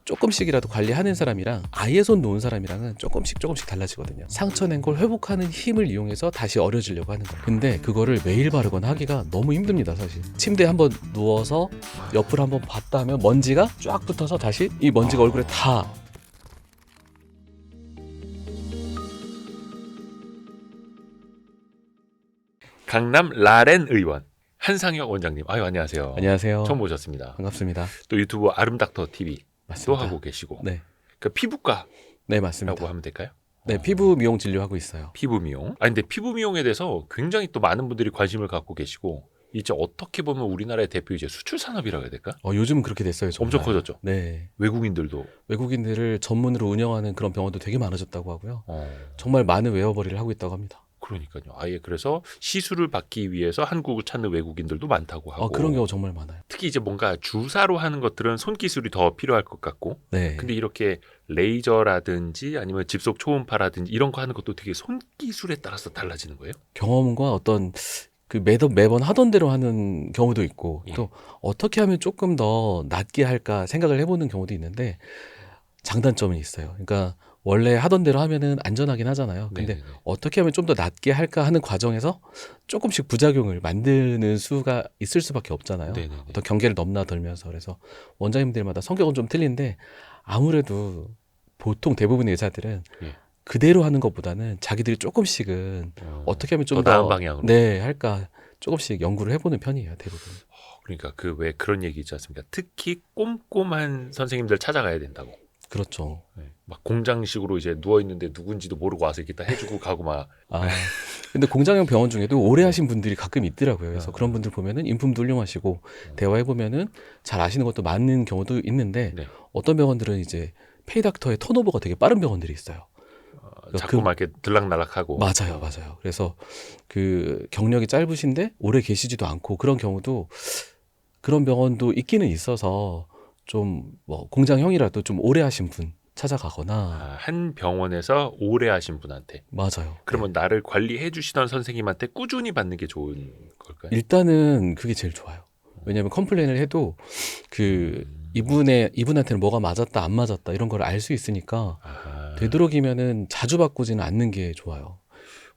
조금씩이라도 관리하는 사람이랑 아예 손 놓은 사람이랑은 조금씩 달라지거든요. 상처 낸 걸 회복하는 힘을 이용해서 다시 어려지려고 하는 거예요. 근데 그거를 매일 바르거나 하기가 너무 힘듭니다. 사실 침대에 한번 누워서 옆을 한번 봤다 하면 먼지가 쫙 붙어서 다시 이 먼지가 얼굴에 다. 강남 라렌 의원 한상혁 원장님, 아유 안녕하세요. 안녕하세요. 처음 모셨습니다. 반갑습니다. 또 유튜브 아름닥터 TV 맞습니다. 또 하고 계시고, 네, 그 피부과라고 네 맞습니다. 하면 될까요? 네, 피부 미용 진료하고 있어요. 피부 미용. 아 근데 피부 미용에 대해서 굉장히 또 많은 분들이 관심을 갖고 계시고, 이제 어떻게 보면 우리나라의 대표 이제 수출 산업이라고 해야 될까? 요즘은 그렇게 됐어요. 정말. 엄청 커졌죠. 네, 외국인들도. 외국인들을 전문으로 운영하는 그런 병원도 되게 많아졌다고 하고요. 어, 정말 많은 웨어버리를 하고 있다고 합니다. 그러니까요. 아예 그래서 시술을 받기 위해서 한국을 찾는 외국인들도 많다고 하고. 그런 경우 정말 많아요. 특히 이제 뭔가 주사로 하는 것들은 손기술이 더 필요할 것 같고. 네. 근데 이렇게 레이저라든지 아니면 집속 초음파라든지 이런 거 하는 것도 되게 손기술에 따라서 달라지는 거예요? 경험과 어떤 그 매번 하던 대로 하는 경우도 있고, 예. 또 어떻게 하면 조금 더 낫게 할까 생각을 해보는 경우도 있는데, 장단점은 있어요. 그러니까 원래 하던 대로 하면은 안전하긴 하잖아요. 근데 네네네. 어떻게 하면 좀 더 낫게 할까 하는 과정에서 조금씩 부작용을 만드는 수가 있을 수밖에 없잖아요. 네네네. 어떤 경계를 넘나들면서. 그래서 원장님들마다 성격은 좀 틀린데, 아무래도 보통 대부분의 의사들은 예. 그대로 하는 것보다는 자기들이 조금씩은 어떻게 하면 좀 더 나은 더 방향으로. 네, 할까 조금씩 연구를 해보는 편이에요, 대부분. 그러니까 그 왜 그런 얘기 있지 않습니까? 특히 꼼꼼한 선생님들 찾아가야 된다고. 그렇죠. 네. 막 공장식으로 이제 누워 있는데 누군지도 모르고 와서 이렇게 다 해주고 가고 막. 근데 공장형 병원 중에도 오래 하신 분들이 가끔 있더라고요. 그래서 네. 그런 분들 보면은 인품도 훌륭하시고 대화해 보면은 잘 아시는 것도 많은 경우도 있는데, 네. 어떤 병원들은 이제 페이닥터의 턴오버가 되게 빠른 병원들이 있어요. 자꾸 막 이렇게 들락날락하고. 맞아요. 그래서 그 경력이 짧으신데 오래 계시지도 않고 그런 경우도, 그런 병원도 있기는 있어서 좀 뭐 공장형이라도 좀 오래 하신 분 찾아가거나. 한 병원에서 오래 하신 분한테. 맞아요. 그러면 나를 관리해 주시던 선생님한테 꾸준히 받는 게 좋은 걸까요? 일단은 그게 제일 좋아요. 왜냐하면 컴플레인을 해도 그 이분한테는 뭐가 맞았다 안 맞았다 이런 걸 알 수 있으니까 아하. 되도록이면은 자주 바꾸지는 않는 게 좋아요.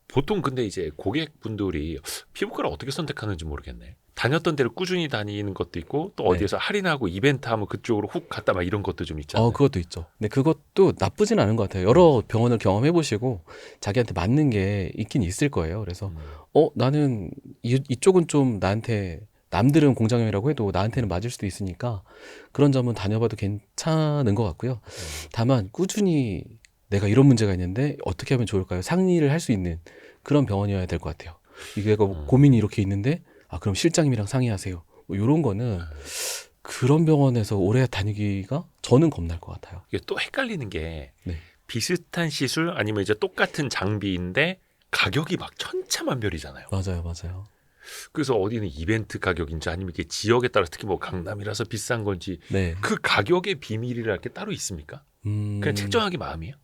보통 근데 이제 고객분들이 피부과를 어떻게 선택하는지 모르겠네. 다녔던 데를 꾸준히 다니는 것도 있고, 또 네. 어디에서 할인하고 이벤트 하면 그쪽으로 훅 갔다 막 이런 것도 좀 있잖아요. 그것도 있죠. 근데 그것도 나쁘진 않은 것 같아요. 여러 병원을 경험해 보시고 자기한테 맞는 게 있긴 있을 거예요. 그래서 나는 이쪽은 좀 나한테, 남들은 공장형이라고 해도 나한테는 맞을 수도 있으니까 그런 점은 다녀봐도 괜찮은 것 같고요. 다만 꾸준히 내가 이런 문제가 있는데 어떻게 하면 좋을까요? 상의를 할 수 있는 그런 병원이어야 될 것 같아요. 이게 고민이 이렇게 있는데, 그럼 실장님이랑 상의하세요. 뭐 이런 거는 그런 병원에서 오래 다니기가 저는 겁날 것 같아요. 이게 또 헷갈리는 게 네. 비슷한 시술 아니면 이제 똑같은 장비인데 가격이 막 천차만별이잖아요. 맞아요. 그래서 어디는 이벤트 가격인지 아니면 이게 지역에 따라 특히 뭐 강남이라서 비싼 건지 네. 그 가격의 비밀이랄 게 따로 있습니까? 그냥 책정하기 마음이에요?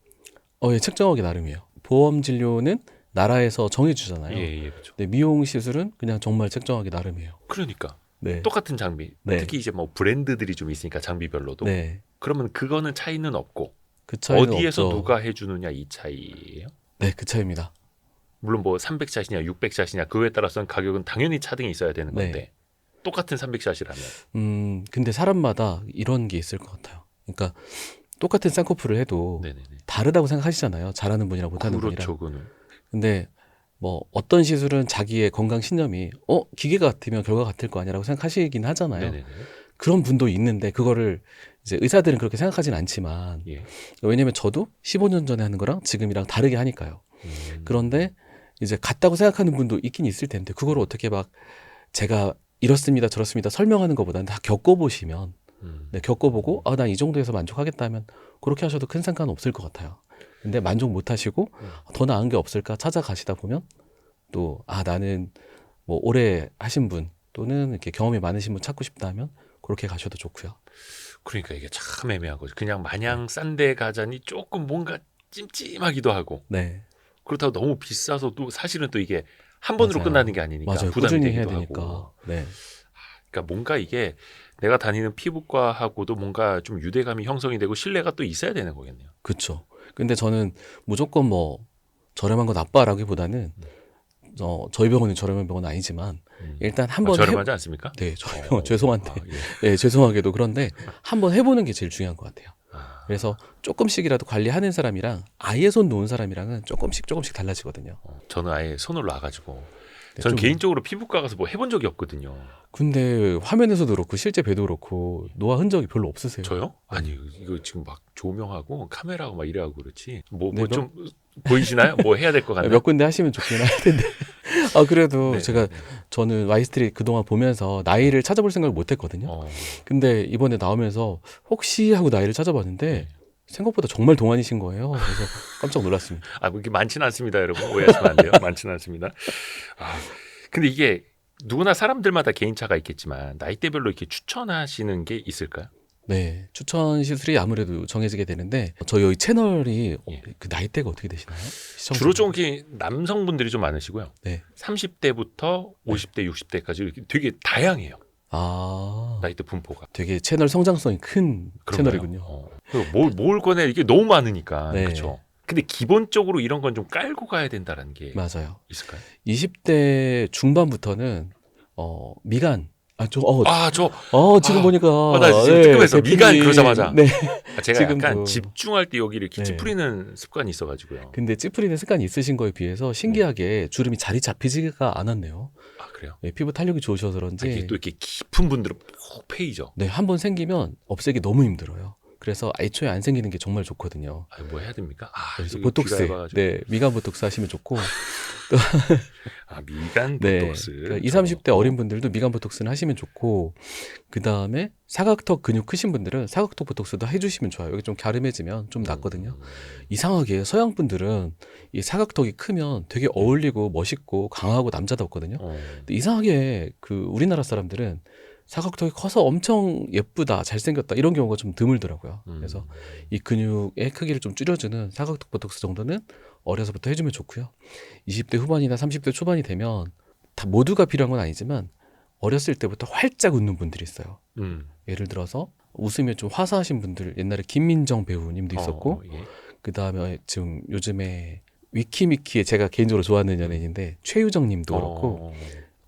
예, 책정하기 나름이에요. 보험 진료는 나라에서 정해주잖아요. 예, 그렇죠. 근데 미용 시술은 그냥 정말 책정하기 나름이에요. 그러니까 네. 똑같은 장비, 네. 특히 이제 뭐 브랜드들이 좀 있으니까 장비별로도. 네. 그러면 그거는 차이는 없고 그 차이는 어디에서 없죠. 누가 해주느냐 이 차이예요? 네, 그 차이입니다. 물론 뭐 300샷이냐 600샷이냐 그거에 따라서는 가격은 당연히 차등이 있어야 되는 건데 네. 똑같은 300샷이라면. 근데 사람마다 이런 게 있을 것 같아요. 그러니까 똑같은 쌍꺼풀을 해도 네네네. 다르다고 생각하시잖아요. 잘하는 분이랑 못하는 분이랑. 그렇죠, 그는. 근데 뭐 어떤 시술은 자기의 건강 신념이 기계 같으면 결과 같을 거 아니라고 생각하시긴 하잖아요. 네네네. 그런 분도 있는데 그거를 이제 의사들은 그렇게 생각하진 않지만, 예. 왜냐면 저도 15년 전에 하는 거랑 지금이랑 다르게 하니까요. 그런데 이제 같다고 생각하는 분도 있긴 있을 텐데 그걸 어떻게 막 제가 이렇습니다 저렇습니다 설명하는 것보다는 다 겪어보시면, 네, 겪어보고 난 이 정도에서 만족하겠다 하면 그렇게 하셔도 큰 상관 없을 것 같아요. 근데 만족 못 하시고 더 나은 게 없을까 찾아가시다 보면 또 나는 뭐 오래 하신 분 또는 이렇게 경험이 많으신 분 찾고 싶다 하면 그렇게 가셔도 좋고요. 그러니까 이게 참 애매한 거죠. 그냥 마냥 싼 데 가자니 조금 뭔가 찜찜하기도 하고, 네, 그렇다고 너무 비싸서 또 사실은 또 이게 한 번으로 맞아요. 끝나는 게 아니니까 맞아요. 부담이 꾸준히 해야 되기도 되니까. 하고. 네, 그러니까 뭔가 이게 내가 다니는 피부과하고도 뭔가 좀 유대감이 형성이 되고 신뢰가 또 있어야 되는 거겠네요. 그렇죠. 근데 저는 무조건 뭐 저렴한 거 나빠라기보다는 저희 병원이 저렴한 병원은 아니지만 일단 한번 저렴하지 않습니까? 네, 저희 병원 죄송한데 예. 네, 죄송하게도 그런데 한번 해보는 게 제일 중요한 것 같아요. 그래서 조금씩이라도 관리하는 사람이랑 아예 손 놓은 사람이랑은 조금씩 달라지거든요. 저는 아예 손을 놔가지고 네, 저는 좀- 개인적으로 피부과 가서 뭐 해본 적이 없거든요. 근데 화면에서도 그렇고 실제 봬도 그렇고 노화 흔적이 별로 없으세요. 저요? 아니 이거 지금 막 조명하고 카메라하고 막 이래하고 그렇지. 뭐 네, 좀 보이시나요? 뭐 해야 될 것 같나요? 몇 군데 하시면 좋긴 할 텐데. 아 그래도 네, 제가 네, 네. 저는 와이스트리 그동안 보면서 나이를 찾아볼 생각을 못했거든요. 근데 이번에 나오면서 혹시 하고 나이를 찾아봤는데 네. 생각보다 정말 동안이신 거예요. 그래서 깜짝 놀랐습니다. 뭐 이렇게 많지는 않습니다, 여러분. 오해하시면 안 돼요. 많지는 않습니다. 근데 이게 누구나 사람들마다 개인차가 있겠지만 나이대별로 이렇게 추천하시는 게 있을까요? 네, 추천 시술이 아무래도 정해지게 되는데 저희 채널이 예. 그 나이대가 어떻게 되시나요? 시청자? 주로 좀 이렇게 남성분들이 좀 많으시고요. 네. 30대부터 50대, 60대까지 이렇게 되게 다양해요. 아, 나이대 분포가. 되게 채널 성장성이 큰 그런가요? 채널이군요. 그리고 뭘 꺼내 이게 너무 많으니까. 네. 그렇죠. 근데 기본적으로 이런 건 좀 깔고 가야 된다는 게 맞아요. 있을까요? 20대 중반부터는 미간 지금 아, 보니까 나 지금 뜨끔해서 미간 대표님, 그러자마자. 네. 제가 지금도- 약간 집중할 때 여기 이렇게 네. 찌푸리는 습관이 있어가지고요. 근데 찌푸리는 습관이 있으신 거에 비해서 신기하게 주름이 자리 잡히지가 않았네요. 아 그래요? 네, 피부 탄력이 좋으셔서 그런지 이게 또 이렇게 깊은 분들은 푹 패이죠. 네, 한 번 생기면 없애기 너무 힘들어요. 그래서 애초에 안 생기는 게 정말 좋거든요. 뭐 해야 됩니까? 그래서 이거 보톡스, 귀가 얇아가지고. 네, 미간 보톡스 하시면 좋고, 미간 네, 보톡스. 그러니까 20, 30대 어린 분들도 미간 보톡스는 하시면 좋고, 그 다음에 사각턱 근육 크신 분들은 사각턱 보톡스도 해주시면 좋아요. 여기 좀 갸름해지면 좀 낫거든요. 이상하게 서양 분들은 이 사각턱이 크면 되게 어울리고 멋있고 강하고 남자답거든요. 근데 이상하게 그 우리나라 사람들은 사각턱이 커서 엄청 예쁘다, 잘생겼다 이런 경우가 좀 드물더라고요. 그래서 이 근육의 크기를 좀 줄여주는 사각턱 보톡스 정도는 어려서부터 해주면 좋고요. 20대 후반이나 30대 초반이 되면 다 모두가 필요한 건 아니지만 어렸을 때부터 활짝 웃는 분들이 있어요. 예를 들어서 웃으면 좀 화사하신 분들, 옛날에 김민정 배우님도 있었고, 예. 그 다음에 지금 요즘에 위키미키에 제가 개인적으로 좋아하는 연예인인데 최유정님도 그렇고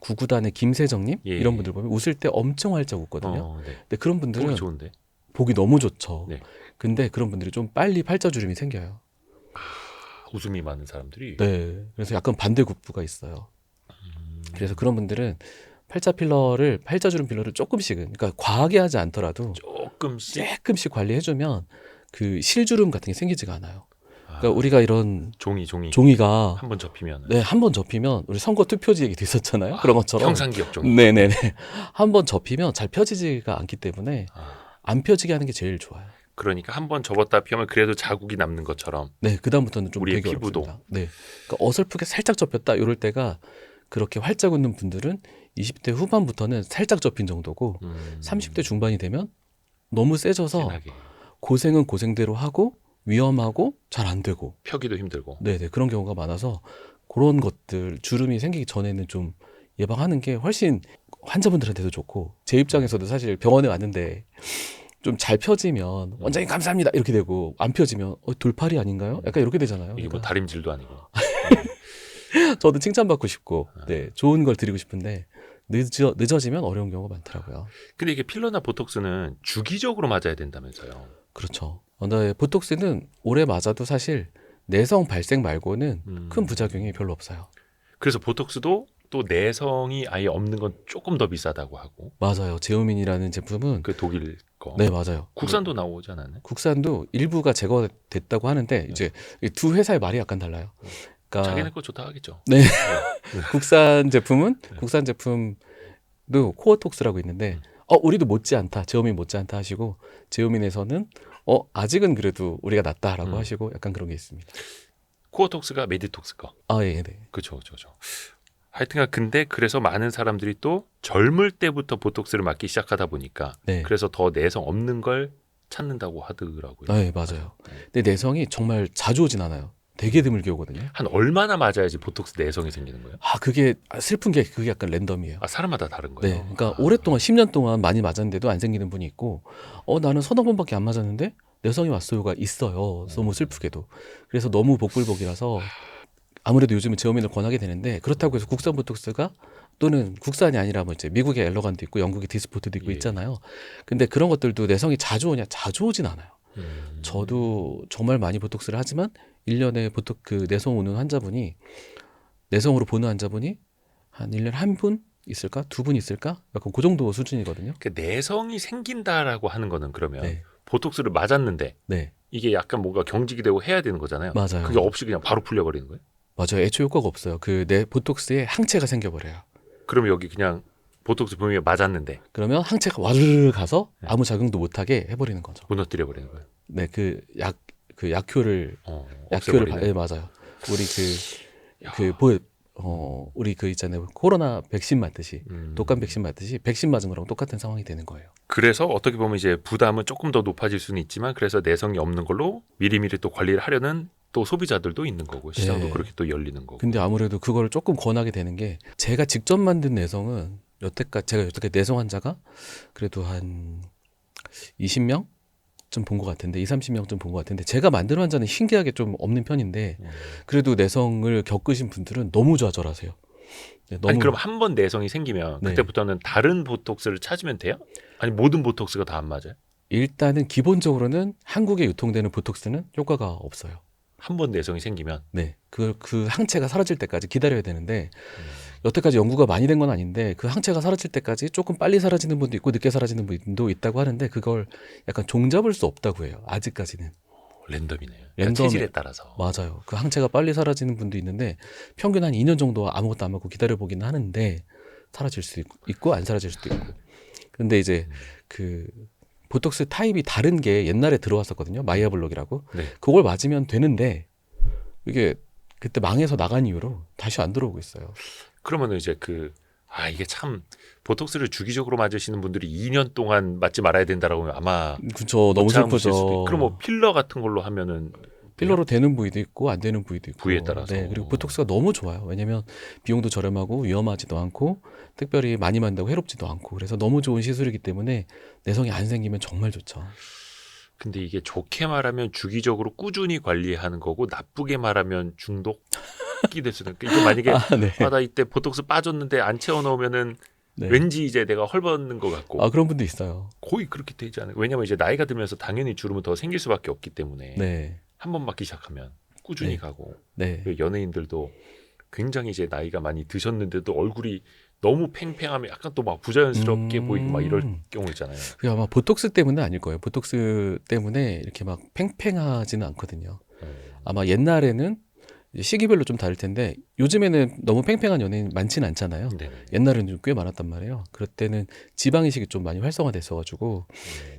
구구단의 김세정님 예, 이런 예. 분들 보면 웃을 때 엄청 활짝 웃거든요. 네. 근데 그런 분들은 보기 좋은데. 보기 너무 좋죠. 네. 근데 그런 분들이 좀 빨리 팔자주름이 생겨요. 웃음이 많은 사람들이. 네. 그래서 약간 반대급부가 있어요. 그래서 그런 분들은 팔자주름 필러를 조금씩은, 그러니까 과하게 하지 않더라도 조금씩 관리해주면 그 실주름 같은 게 생기지가 않아요. 그러니까 우리가 이런 종이가 한 번 접히면 네, 한 번 접히면 우리 선거 투표지 얘기도 있었잖아요. 그런 것처럼 형상기억 종이. 네네네. 한 번 접히면 잘 펴지지가 않기 때문에 안 펴지게 하는 게 제일 좋아요. 그러니까 한 번 접었다 펴면 그래도 자국이 남는 것처럼. 네, 그 다음부터는 좀 우리의 되게 피부도. 어렵습니다. 네, 그러니까 어설프게 살짝 접혔다 이럴 때가 그렇게 활짝 웃는 분들은 20대 후반부터는 살짝 접힌 정도고 30대 중반이 되면 너무 세져서 진하게. 고생은 고생대로 하고 위험하고 잘 안 되고 펴기도 힘들고. 네네 그런 경우가 많아서 그런 것들 주름이 생기기 전에는 좀 예방하는 게 훨씬 환자분들한테도 좋고 제 입장에서도 사실 병원에 왔는데 좀 잘 펴지면 원장님 감사합니다 이렇게 되고 안 펴지면 돌팔이 아닌가요? 약간 이렇게 되잖아요. 이게 뭐 그러니까 다림질도 아니고. 저도 칭찬받고 싶고 네 좋은 걸 드리고 싶은데 늦어지면 어려운 경우가 많더라고요. 근데 이게 필러나 보톡스는 주기적으로 맞아야 된다면서요. 그렇죠. 근데 보톡스는 오래 맞아도 사실 내성 발생 말고는 큰 부작용이 별로 없어요. 그래서 보톡스도 또 내성이 아예 없는 건 조금 더 비싸다고 하고. 맞아요. 제오민이라는 제품은 그 독일 거. 네 맞아요. 국산도 나오지 않았나요? 국산도 일부가 제거됐다고 하는데 이제 이 두 회사의 말이 약간 달라요. 그러니까 자기네 거 좋다 하겠죠. 네. 국산 제품도 코어톡스라고 있는데 우리도 못지않다. 제오민 못지않다 하시고 제오민에서는 아직은 그래도 우리가 낫다라고 하시고 약간 그런 게 있습니다. 코어톡스가 메디톡스 거. 예, 네. 그렇죠. 하여튼간 근데 그래서 많은 사람들이 또 젊을 때부터 보톡스를 맞기 시작하다 보니까 네. 그래서 더 내성 없는 걸 찾는다고 하더라고요. 네, 맞아요. 근데 내성이 정말 자주 오진 않아요. 되게 드물게 오거든요. 한 얼마나 맞아야지 보톡스 내성이 생기는 거예요? 그게 슬픈 게 그게 약간 랜덤이에요. 아, 사람마다 다른 거예요? 네, 그러니까 오랫동안 10년 동안 많이 맞았는데도 안 생기는 분이 있고, 나는 서너 번밖에 안 맞았는데 내성이 왔어요가 있어요. 너무 슬프게도. 그래서 너무 복불복이라서 아무래도 요즘은 재호민을 권하게 되는데, 그렇다고 해서 국산 보톡스가 또는 국산이 아니라 뭐 이제 미국의 엘러간도 있고 영국의 디스포트도 있고 예. 있잖아요. 근데 그런 것들도 내성이 자주 오냐? 자주 오진 않아요. 저도 정말 많이 보톡스를 하지만 1년에 그 내성 오는 환자분이, 내성으로 보는 환자분이 한 1년에 한 분 있을까? 두 분 있을까? 약간 그 정도 수준이거든요. 그 내성이 생긴다라고 하는 거는 그러면 네. 보톡스를 맞았는데 네. 이게 약간 뭔가 경직이 되고 해야 되는 거잖아요. 맞아요. 그게 없이 그냥 바로 풀려버리는 거예요? 맞아요. 애초 효과가 없어요. 그 내 보톡스에 항체가 생겨버려요. 그러면 여기 그냥 보톡스 분명히 맞았는데 그러면 항체가 와르르 가서 네. 아무 작용도 못하게 해버리는 거죠. 무너뜨려 버리는 거예요. 네, 약효를 없애버리는. 네, 맞아요. 우리 야. 우리 있잖아요. 코로나 백신 맞듯이, 독감 백신 맞듯이 백신 맞은 거랑 똑같은 상황이 되는 거예요. 그래서 어떻게 보면 이제 부담은 조금 더 높아질 수는 있지만 그래서 내성이 없는 걸로 미리미리 또 관리를 하려는 또 소비자들도 있는 거고 시장도 네. 그렇게 또 열리는 거고. 근데 아무래도 그걸 조금 권하게 되는 게, 제가 직접 만든 내성은 제가 여태까지 내성 환자가 그래도 한 20명? 좀 본 것 같은데 20-30명 좀 본 것 같은데, 제가 만든 환자는 신기하게 좀 없는 편인데, 그래도 내성을 겪으신 분들은 너무 좌절하세요. 네, 너무. 아니 그럼 한 번 내성이 생기면 네. 그때부터는 다른 보톡스를 찾으면 돼요? 아니 모든 보톡스가 다 안 맞아요? 일단은 기본적으로는 한국에 유통되는 보톡스는 효과가 없어요. 한 번 내성이 생기면 네, 그 항체가 사라질 때까지 기다려야 되는데, 여태까지 연구가 많이 된 건 아닌데 그 항체가 사라질 때까지 조금 빨리 사라지는 분도 있고 늦게 사라지는 분도 있다고 하는데, 그걸 약간 종잡을 수 없다고 해요. 아직까지는. 랜덤이네요. 랜덤에- 체질에 따라서. 맞아요. 그 항체가 빨리 사라지는 분도 있는데, 평균 한 2년 정도 아무것도 안 먹고 기다려보긴 하는데 사라질 수 있고 안 사라질 수도 있고. 근데 이제 그 보톡스 타입이 다른 게 옛날에 들어왔었거든요. 마이아블록이라고. 네. 그걸 맞으면 되는데 이게 그때 망해서 나간 이후로 다시 안 들어오고 있어요. 그러면은 이제 이게 참 보톡스를 주기적으로 맞으시는 분들이 2년 동안 맞지 말아야 된다라고 하면 아마 그쵸. 너무 못 참으실 수도 슬프죠. 있고. 그럼 뭐 필러 같은 걸로 하면은 필러로 되는 부위도 있고 안 되는 부위도 있고. 부위에 따라서. 네, 그리고 보톡스가 너무 좋아요. 왜냐면 비용도 저렴하고 위험하지도 않고 특별히 많이 만다고 해롭지도 않고, 그래서 너무 좋은 시술이기 때문에 내성이 안 생기면 정말 좋죠. 근데 이게 좋게 말하면 주기적으로 꾸준히 관리하는 거고 나쁘게 말하면 중독이 될 수는. 이게 만약에 네. 나 이때 보톡스 빠졌는데 안 채워 넣으면은 네. 왠지 이제 내가 헐벗는 것 같고 그런 분도 있어요. 거의 그렇게 되지 않아요. 왜냐면 이제 나이가 들면서 당연히 주름은 더 생길 수밖에 없기 때문에 네. 한 번 맞기 시작하면 꾸준히 네. 가고. 네. 연예인들도 굉장히 이제 나이가 많이 드셨는데도 얼굴이 너무 팽팽하면 약간 또 막 부자연스럽게 보이고 막 이럴 경우 있잖아요. 그게 아마 보톡스 때문은 아닐 거예요. 보톡스 때문에 이렇게 막 팽팽하지는 않거든요. 아마 옛날에는 이제 시기별로 좀 다를 텐데, 요즘에는 너무 팽팽한 연예인 많지는 않잖아요. 네네. 옛날에는 좀 꽤 많았단 말이에요. 그럴 때는 지방이식이 좀 많이 활성화됐어가지고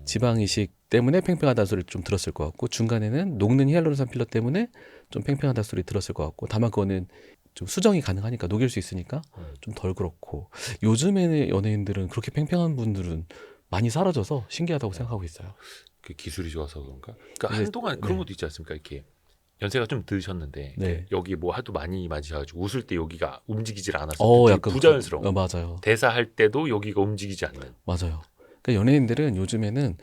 지방이식 때문에 팽팽하다는 소리를 좀 들었을 것 같고, 중간에는 녹는 히알루론산 필러 때문에 좀 팽팽하다는 소리 들었을 것 같고, 다만 그거는 좀 수정이 가능하니까, 녹일 수 있으니까 좀 덜 그렇고, 요즘에는 연예인들은 그렇게 팽팽한 분들은 많이 사라져서 신기하다고 생각하고 있어요. 그 기술이 좋아서 그런가? 그러니까 이제- 한동안 그런 네. 것도 있지 않습니까? 이렇게 연세가 좀 드셨는데 네. 이렇게 여기 뭐 하도 많이 맞으셔가지고 웃을 때 여기가 움직이질 않아서 되게 약간 부자연스러워. 맞아요. 대사할 때도 여기가 움직이지 않는. 맞아요. 그러니까 연예인들은 요즘에는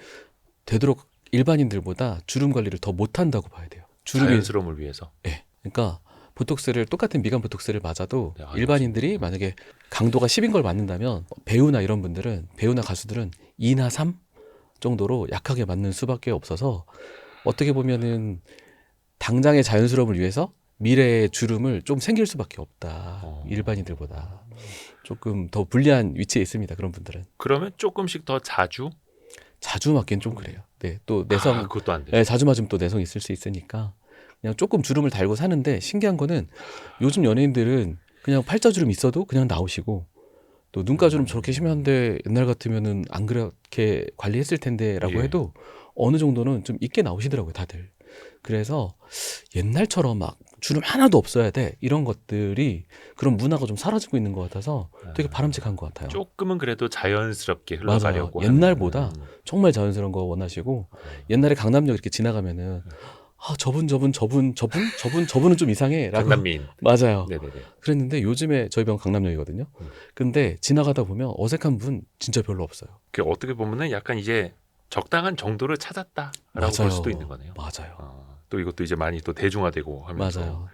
되도록 일반인들보다 주름 관리를 더 못한다고 봐야 돼요. 주름이. 자연스러움을 위해서. 네. 그러니까 보톡스를, 똑같은 미간 보톡스를 맞아도 네, 일반인들이 만약에 강도가 10인 걸 맞는다면, 배우나 이런 분들은, 배우나 가수들은 2나 3 정도로 약하게 맞는 수밖에 없어서, 어떻게 보면은 당장의 자연스러움을 위해서 미래의 주름을 좀 생길 수밖에 없다. 일반인들보다 조금 더 불리한 위치에 있습니다. 그런 분들은 그러면 조금씩 더 자주. 자주 맞기는 좀 그래요. 네, 또 내성, 그것도 안 돼. 네, 자주 맞으면 또 내성 있을 수 있으니까 그냥 조금 주름을 달고 사는데, 신기한 거는 요즘 연예인들은 그냥 팔자주름 있어도 그냥 나오시고, 또 눈가주름 저렇게 심한데 옛날 같으면은 안 그렇게 관리했을 텐데라고 예. 해도 어느 정도는 좀 있게 나오시더라고요, 다들. 그래서 옛날처럼 막 주름 하나도 없어야 돼 이런 것들이, 그런 문화가 좀 사라지고 있는 것 같아서 되게 바람직한 것 같아요. 조금은 그래도 자연스럽게 맞아요. 흘러가려고 옛날보다 하는. 정말 자연스러운 거 원하시고, 옛날에 강남역 이렇게 지나가면은 저분은 좀 이상해라고. 강남민. 맞아요. 네네네. 그랬는데 요즘에 저희 병원 강남역이거든요. 근데 지나가다 보면 어색한 분 진짜 별로 없어요. 그 어떻게 보면은 약간 이제 적당한 정도를 찾았다라고 볼 수도 있는 거네요. 맞아요. 또 이것도 이제 많이 또 대중화되고 하면서. 맞아요.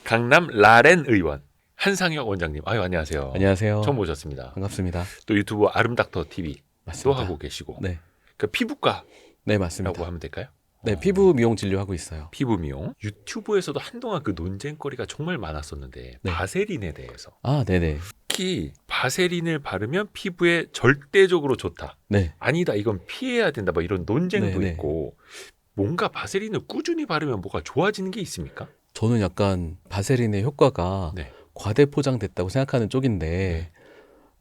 강남 라렌 의원, 한상혁 원장님. 아유, 안녕하세요. 안녕하세요. 처음 모셨습니다. 반갑습니다. 또 유튜브 아름닥터 TV 또 맞습니다. 하고 계시고. 네. 그 피부과라고 네, 맞습니다. 하면 될까요? 네, 피부 미용 진료하고 있어요. 피부 미용. 유튜브에서도 한동안 그 논쟁거리가 정말 많았었는데 네. 바세린에 대해서. 네네. 특히 바세린을 바르면 피부에 절대적으로 좋다. 네. 아니다, 이건 피해야 된다. 뭐 이런 논쟁도 네네. 있고. 뭔가 바세린을 꾸준히 바르면 뭐가 좋아지는 게 있습니까? 저는 약간 바세린의 효과가 네. 과대 포장됐다고 생각하는 쪽인데,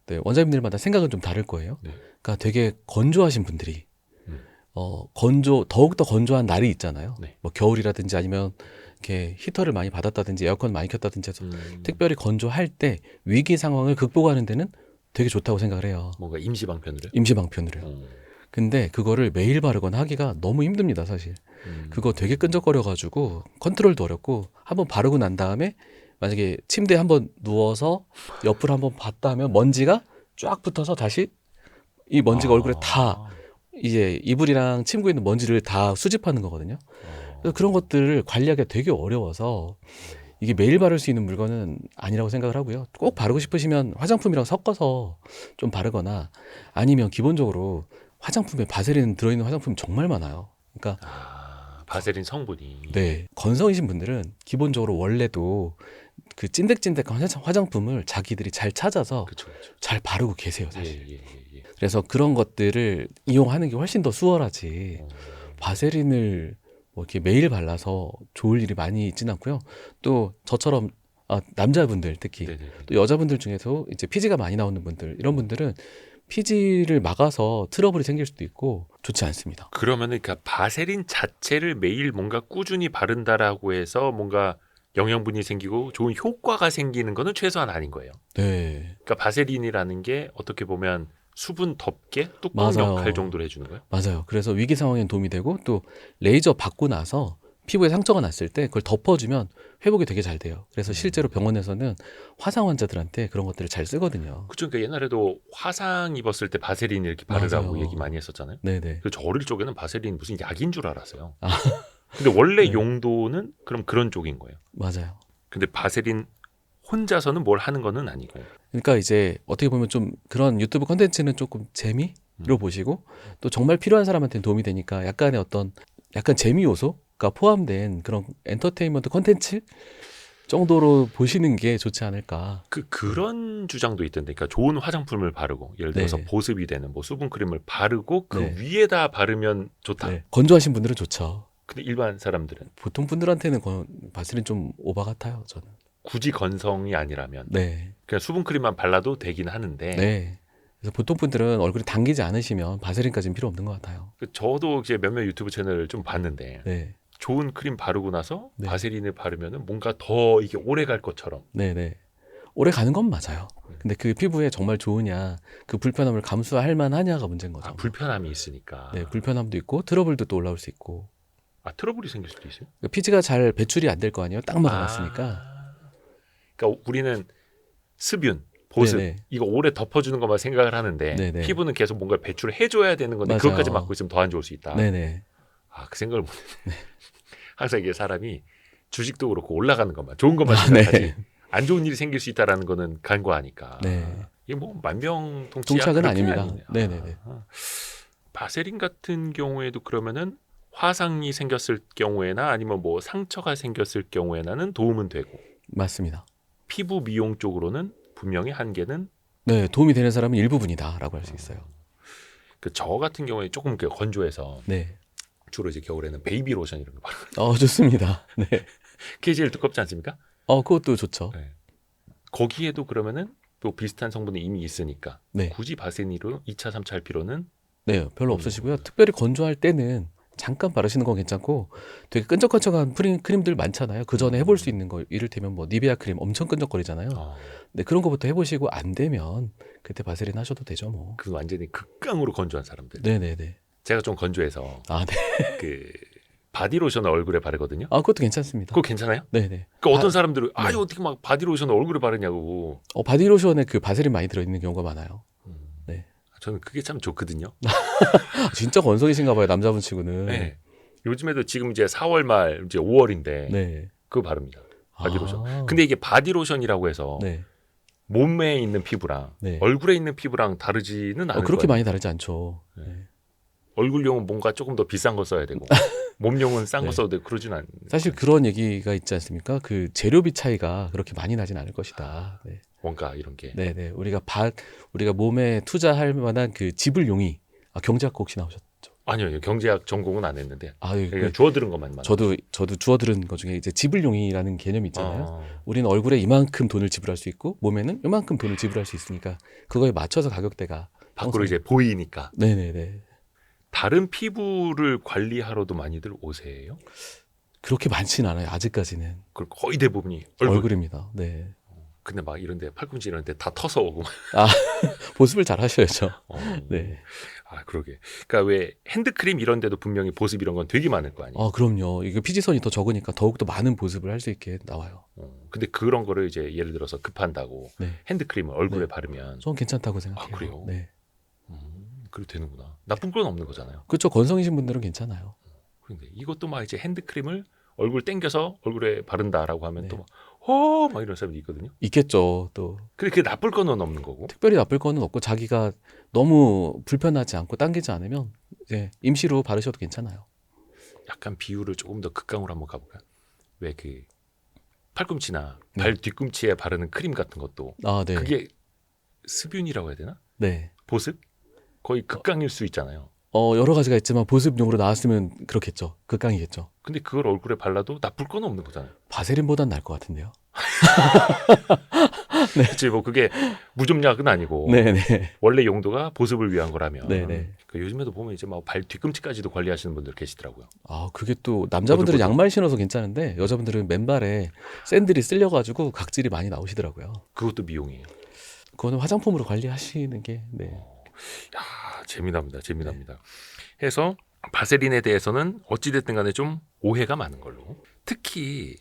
네, 원장님들마다 생각은 좀 다를 거예요. 네. 그러니까 되게 건조하신 분들이, 음. 더욱더 건조한 날이 있잖아요. 네. 뭐 겨울이라든지 아니면 이렇게 히터를 많이 받았다든지 에어컨 많이 켰다든지 해서 특별히 건조할 때 위기 상황을 극복하는 데는 되게 좋다고 생각을 해요. 뭔가 임시방편으로요? 임시방편으로요. 근데 그거를 매일 바르거나 하기가 너무 힘듭니다, 사실. 그거 되게 끈적거려가지고 컨트롤도 어렵고 한번 바르고 난 다음에 만약에 침대에 한번 누워서 옆을 한번 봤다 하면 먼지가 쫙 붙어서 다시 이 먼지가 얼굴에 다 이제 이불이랑 침구에 있는 먼지를 다 수집하는 거거든요. 그래서 그런 것들을 관리하기가 되게 어려워서 이게 매일 바를 수 있는 물건은 아니라고 생각을 하고요. 꼭 바르고 싶으시면 화장품이랑 섞어서 좀 바르거나 아니면 기본적으로 화장품에 바세린 들어있는 화장품이 정말 많아요. 그러니까 바세린 성분이. 네, 건성이신 분들은 기본적으로 원래도 그 찐득찐득한 화장품을 자기들이 잘 찾아서 그쵸, 그쵸. 잘 바르고 계세요, 사실. 예. 그래서 그런 것들을 이용하는 게 훨씬 더 수월하지. 바세린을 뭐 이렇게 매일 발라서 좋을 일이 많이 있진 않고요. 또 저처럼 남자분들 특히 네네. 또 여자분들 중에서 이제 피지가 많이 나오는 분들 이런 분들은 피지를 막아서 트러블이 생길 수도 있고 좋지 않습니다. 그러면은 그 바세린 자체를 매일 뭔가 꾸준히 바른다라고 해서 뭔가 영양분이 생기고 좋은 효과가 생기는 거는 최소한 아닌 거예요. 네, 그러니까 바세린이라는 게 어떻게 보면 수분 덮개 뚜껑 맞아요. 역할 정도로 해주는 거예요. 맞아요. 그래서 위기 상황엔 도움이 되고 또 레이저 받고 나서 피부에 상처가 났을 때 그걸 덮어주면 회복이 되게 잘 돼요. 그래서 실제로 병원에서는 화상 환자들한테 그런 것들을 잘 쓰거든요. 그쵸. 그러니까 옛날에도 화상 입었을 때 바세린 이렇게 바르라고 맞아요. 얘기 많이 했었잖아요. 네네. 그래서 저 어릴 적에는 바세린 무슨 약인 줄 알았어요. 아. 근데 원래 네. 용도는 그럼 그런 쪽인 거예요. 맞아요. 근데 바세린 혼자서는 뭘 하는 거는 아니고. 그러니까 이제 어떻게 보면 좀 그런 유튜브 컨텐츠는 조금 재미로 보시고 또 정말 필요한 사람한테는 도움이 되니까 약간의 어떤 약간 재미 요소가 포함된 그런 엔터테인먼트 컨텐츠 정도로 보시는 게 좋지 않을까. 그런 주장도 있던데, 그러니까 좋은 화장품을 바르고 예를 들어서 네. 보습이 되는 뭐 수분 크림을 바르고 그 네. 위에다 바르면 좋다. 네. 건조하신 분들은 좋죠. 근데 일반 사람들은 보통 분들한테는 바세린 좀 오바 같아요, 저는. 굳이 건성이 아니라면 네. 그냥 수분 크림만 발라도 되긴 하는데 네. 그래서 보통 분들은 얼굴이 당기지 않으시면 바세린까지는 필요 없는 것 같아요. 저도 이제 몇몇 유튜브 채널을 좀 봤는데 네. 좋은 크림 바르고 나서 네. 바세린을 바르면은 뭔가 더 이게 오래 갈 것처럼. 네네. 오래 가는 건 맞아요. 근데 그 피부에 정말 좋으냐, 그 불편함을 감수할 만하냐가 문제인 거죠. 불편함이 있으니까. 네, 불편함도 있고 트러블도 또 올라올 수 있고. 트러블이 생길 수도 있어요. 그러니까 피지가 잘 배출이 안 될 거 아니에요. 딱 막아놨으니까. 그러니까 우리는 습윤, 보습 네네. 이거 오래 덮어주는 것만 생각을 하는데 네네. 피부는 계속 뭔가 배출을 해줘야 되는 건데 맞아요. 그것까지 막고 있으면 더 안 좋을 수 있다. 네네. 그 생각을 못했네. 항상 이게 사람이 주식도 그렇고 올라가는 것만 좋은 것만 네. 생각하지 안 좋은 일이 생길 수 있다라는 거는 간과하니까. 네. 이게 뭐 만병통치약 동착은 그렇게는 아닙니다. 아니네요. 네네네. 바세린 같은 경우에도 그러면은 화상이 생겼을 경우에나 아니면 뭐 상처가 생겼을 경우에는 도움은 되고 맞습니다. 피부 미용 쪽으로는 분명히 한계는 네, 도움이 되는 사람은 일부분이다라고 할 수 있어요. 저 같은 경우에 조금 건조해서 네. 주로 이제 겨울에는 베이비 로션 이런 거 바르고 좋습니다. 네. 그게 제일 두껍지 않습니까? 그것도 좋죠. 네. 거기에도 그러면은 또 비슷한 성분이 이미 있으니까 네. 굳이 바세린으로 2차, 3차 할 필요는 네, 별로 없으시고요. 특별히 건조할 때는 잠깐 바르시는 건 괜찮고 되게 끈적끈적한 크림들 많잖아요. 그 전에 해볼 수 있는 거 이를테면 뭐 니베아 크림 엄청 끈적거리잖아요. 네, 그런 거부터 해보시고 안 되면 그때 바세린 하셔도 되죠 뭐. 그 완전히 극강으로 건조한 사람들. 네네네. 제가 좀 건조해서 네. 그 바디로션을 얼굴에 바르거든요. 아, 그것도 괜찮습니다. 그거 괜찮아요? 네네. 그 어떤 사람들은 네. 어떻게 막 바디로션을 얼굴에 바르냐고. 바디로션에 그 바세린 많이 들어있는 경우가 많아요. 네. 저는 그게 참 좋거든요. 진짜 건성이신가 봐요, 남자분 치고는. 네. 요즘에도 지금 이제 4월 말 이제 5월인데 네. 그거 바릅니다. 바디로션. 아. 근데 이게 바디로션이라고 해서 네. 몸매에 있는 피부랑 네. 얼굴에 있는 피부랑 다르지는 않을 그렇게 거예요. 많이 다르지 않죠. 네. 네. 얼굴용은 뭔가 조금 더 비싼 거 써야 되고 몸용은 싼 거 네. 써도 되고 그러진 않. 사실 그런 얘기가 있지 않습니까? 그 재료비 차이가 그렇게 많이 나진 않을 것이다. 네. 뭔가 이런 게. 네네. 우리가 몸에 투자할 만한 그 지불용이, 경제학과 혹시 나오셨죠? 아니요, 경제학 전공은 안 했는데 그 그러니까 주워 들은 것만 많아요. 저도 주워 들은 것 중에 이제 지불용이라는 개념이 있잖아요. 우리는 얼굴에 이만큼 돈을 지불할 수 있고 몸에는 이만큼 돈을 지불할 수 있으니까 그거에 맞춰서 가격대가 밖으로 이제 보이니까. 네네네. 다른 피부를 관리하러도 많이들 오세요. 그렇게 많지는 않아요. 아직까지는. 그리고 거의 대부분이 얼굴. 얼굴입니다. 네. 근데 막 이런데 팔꿈치 이런데 다 터서 오고. 보습을 잘 하셔야죠. 네. 아, 그러게. 그러니까 왜 핸드크림 이런 데도 분명히 보습 이런 건 되게 많을 거 아니에요. 그럼요. 이게 피지선이 더 적으니까 더욱더 많은 보습을 할 수 있게 나와요. 근데 그런 거를 이제 예를 들어서 급한다고 네. 핸드크림을 얼굴에 네. 바르면 전 괜찮다고 생각해요. 그래요? 네. 그래도 되는구나. 나쁜 건 없는 거잖아요. 그렇죠. 건성이신 분들은 괜찮아요. 그런데 이것도 막 이제 핸드크림을 얼굴 땡겨서 얼굴에 바른다라고 하면 네. 또 막 이런 사람이 있거든요. 있겠죠. 또 근데 그게 나쁠 건 없는 거고. 특별히 나쁠 거는 없고 자기가 너무 불편하지 않고 당기지 않으면 이제 임시로 바르셔도 괜찮아요. 약간 비율을 조금 더 극강으로 한번 가볼까요? 왜 그 팔꿈치나 네. 발 뒤꿈치에 바르는 크림 같은 것도 네. 그게 습윤이라고 해야 되나? 네. 보습? 거의 극강일 수 있잖아요. 여러 가지가 있지만 보습용으로 나왔으면 그렇겠죠. 극강이겠죠. 근데 그걸 얼굴에 발라도 나쁠 건 없는 거잖아요. 바세린보단 나을 것 같은데요. 그치, 뭐 그게 무좀약은 아니고 네네. 원래 용도가 보습을 위한 거라면. 네네. 요즘에도 보면 이제 막 발 뒤꿈치까지도 관리하시는 분들 계시더라고요. 그게 또 남자분들은 보드. 양말 신어서 괜찮은데 여자분들은 맨발에 샌들이 쓸려가지고 각질이 많이 나오시더라고요. 그것도 미용이에요. 그거는 화장품으로 관리하시는 게 네. 야, 재미납니다. 해서 바세린에 대해서는 어찌됐든 간에 좀 오해가 많은 걸로. 특히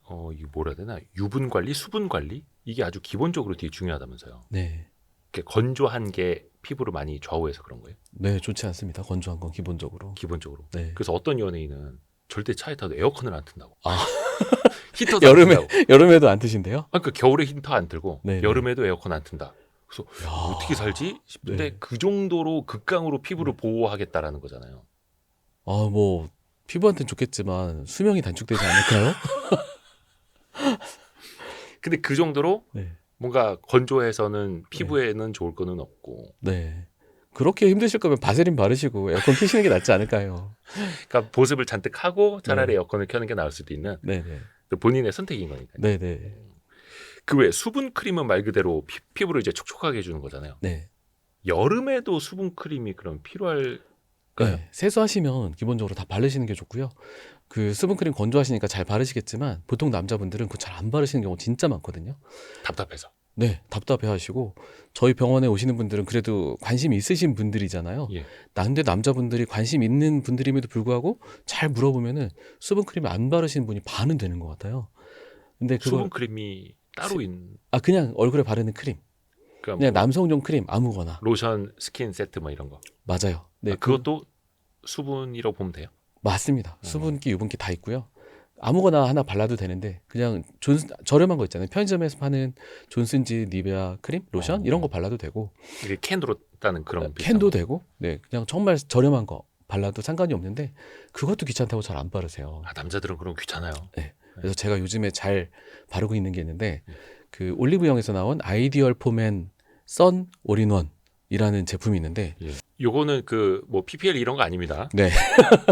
이거 뭐라 해야 되나? 유분 관리, 수분 관리 이게 아주 기본적으로 되게 중요하다면서요. 네. 이렇게 건조한 게 피부를 많이 좌우해서 그런 거예요. 네, 좋지 않습니다. 건조한 건 기본적으로. 기본적으로. 네. 그래서 어떤 연예인은 절대 차에 타도 에어컨을 안 튼다고. 아. 히터도 안 튼다고. 여름에도 안 드신대요? 그러니까 겨울에 히터 안 틀고 네네. 여름에도 에어컨 안 튼다. 그래서 야. 어떻게 살지 싶은데 네. 그 정도로 극강으로 피부를 보호하겠다라는 거잖아요. 뭐 피부한테는 좋겠지만 수명이 단축되지 않을까요? 근데 그 정도로 네. 뭔가 건조해서는 피부에는 좋을 거는 없고. 네. 그렇게 힘드실 거면 바세린 바르시고 에어컨 켜시는 게 낫지 않을까요? 그러니까 보습을 잔뜩 하고 차라리 네. 에어컨을 켜는 게 나을 수도 있는 네네. 그 본인의 선택인 거니까. 네네. 그 외 수분 크림은 말 그대로 피부를 이제 촉촉하게 해주는 거잖아요. 네. 여름에도 수분 크림이 그럼 필요할까요? 네. 세수하시면 기본적으로 다 바르시는 게 좋고요. 그 수분크림 건조하시니까 잘 바르시겠지만 보통 남자분들은 그거 잘 안 바르시는 경우 진짜 많거든요. 답답해서. 네, 답답해 하시고 저희 병원에 오시는 분들은 그래도 관심이 있으신 분들이잖아요. 예. 근데 남자분들이 관심 있는 분들임에도 불구하고 잘 물어보면은 수분크림 안 바르시는 분이 반은 되는 것 같아요. 근데 그걸 수분 크림이 따로 있는. 그냥 얼굴에 바르는 크림. 그러니까 그냥 뭐 남성용 크림 아무거나. 로션, 스킨 세트 뭐 이런 거. 맞아요. 네, 그것도 수분이라고 보면 돼요. 맞습니다. 수분기, 유분기 다 있고요. 아무거나 하나 발라도 되는데 그냥 저렴한 거 있잖아요. 편의점에서 파는 존슨지 니베아 크림, 로션 이런 거 발라도 되고 이게 캔으로 따는 그런 비슷한 캔도 거. 되고 네, 그냥 정말 저렴한 거 발라도 상관이 없는데 그것도 귀찮다고 잘 안 바르세요. 남자들은 그런 거 귀찮아요. 네. 그래서 제가 요즘에 잘 바르고 있는 게 있는데 그 올리브영에서 나온 아이디얼 폼앤 선 올인원이라는 제품이 있는데 요거는 그 뭐 PPL 이런 거 아닙니다. 네.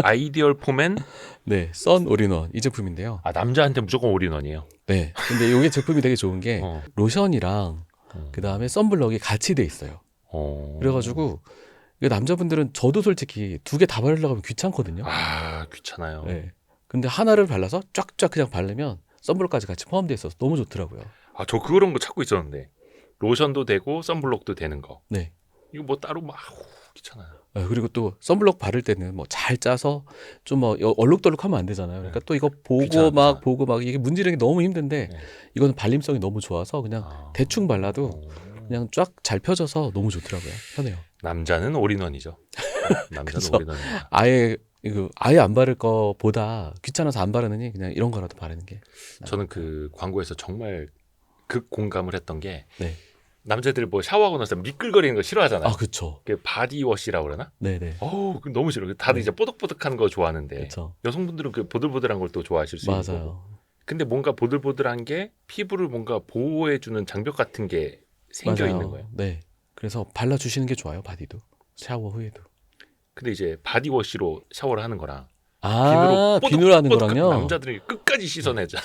아이디얼 폼앤 네, 선 올인원 이 제품인데요. 남자한테 무조건 올인원이에요. 네. 근데 이게 제품이 되게 좋은 게 로션이랑 어. 그다음에 선블럭이 같이 돼 있어요. 그래가지고 이거 남자분들은 저도 솔직히 두 개 다 바르려고 하면 귀찮거든요. 귀찮아요. 네. 근데 하나를 발라서 쫙쫙 그냥 바르면 선블럭까지 같이 포함되어 있어서 너무 좋더라고요. 저 그런 거 찾고 있었는데 로션도 되고 선블록도 되는 거. 네. 이거 뭐 따로 막 귀찮아요. 그리고 또 선블록 바를 때는 뭐 잘 짜서 좀 뭐 얼룩덜룩하면 안 되잖아요. 그러니까 또 이거 귀찮아. 보고 막 이게 문지르는 게 너무 힘든데 네. 이거는 발림성이 너무 좋아서 그냥 아. 대충 발라도 어. 그냥 쫙 잘 펴져서 너무 좋더라고요. 편해요. 남자는 올인원이죠. 남자는 그쵸. 올인원입니다. 아예 안 바를 거보다 귀찮아서 안 바르느니 그냥 이런 거라도 바르는 게. 저는 그 광고에서 정말 극 공감을 했던 게 네. 남자들 뭐 샤워하고 나서 미끌거리는 거 싫어하잖아요. 아, 그쵸. 그 바디워시라고 그러나? 네네. 어우, 그거 너무 싫어. 다들 네. 이제 뽀득뽀득한 거 좋아하는데 그쵸. 여성분들은 그 보들보들한 걸 또 좋아하실 수 있는 거고. 맞아요. 근데 뭔가 보들보들한 게 피부를 뭔가 보호해주는 장벽 같은 게 생겨 맞아요. 있는 거예요. 네. 그래서 발라주시는 게 좋아요, 바디도. 샤워 후에도. 근데 이제 바디워시로 샤워를 하는 거랑 비누로 하는 뽀득뽀득한 거랑요. 남자들이 끝까지 씻어내자.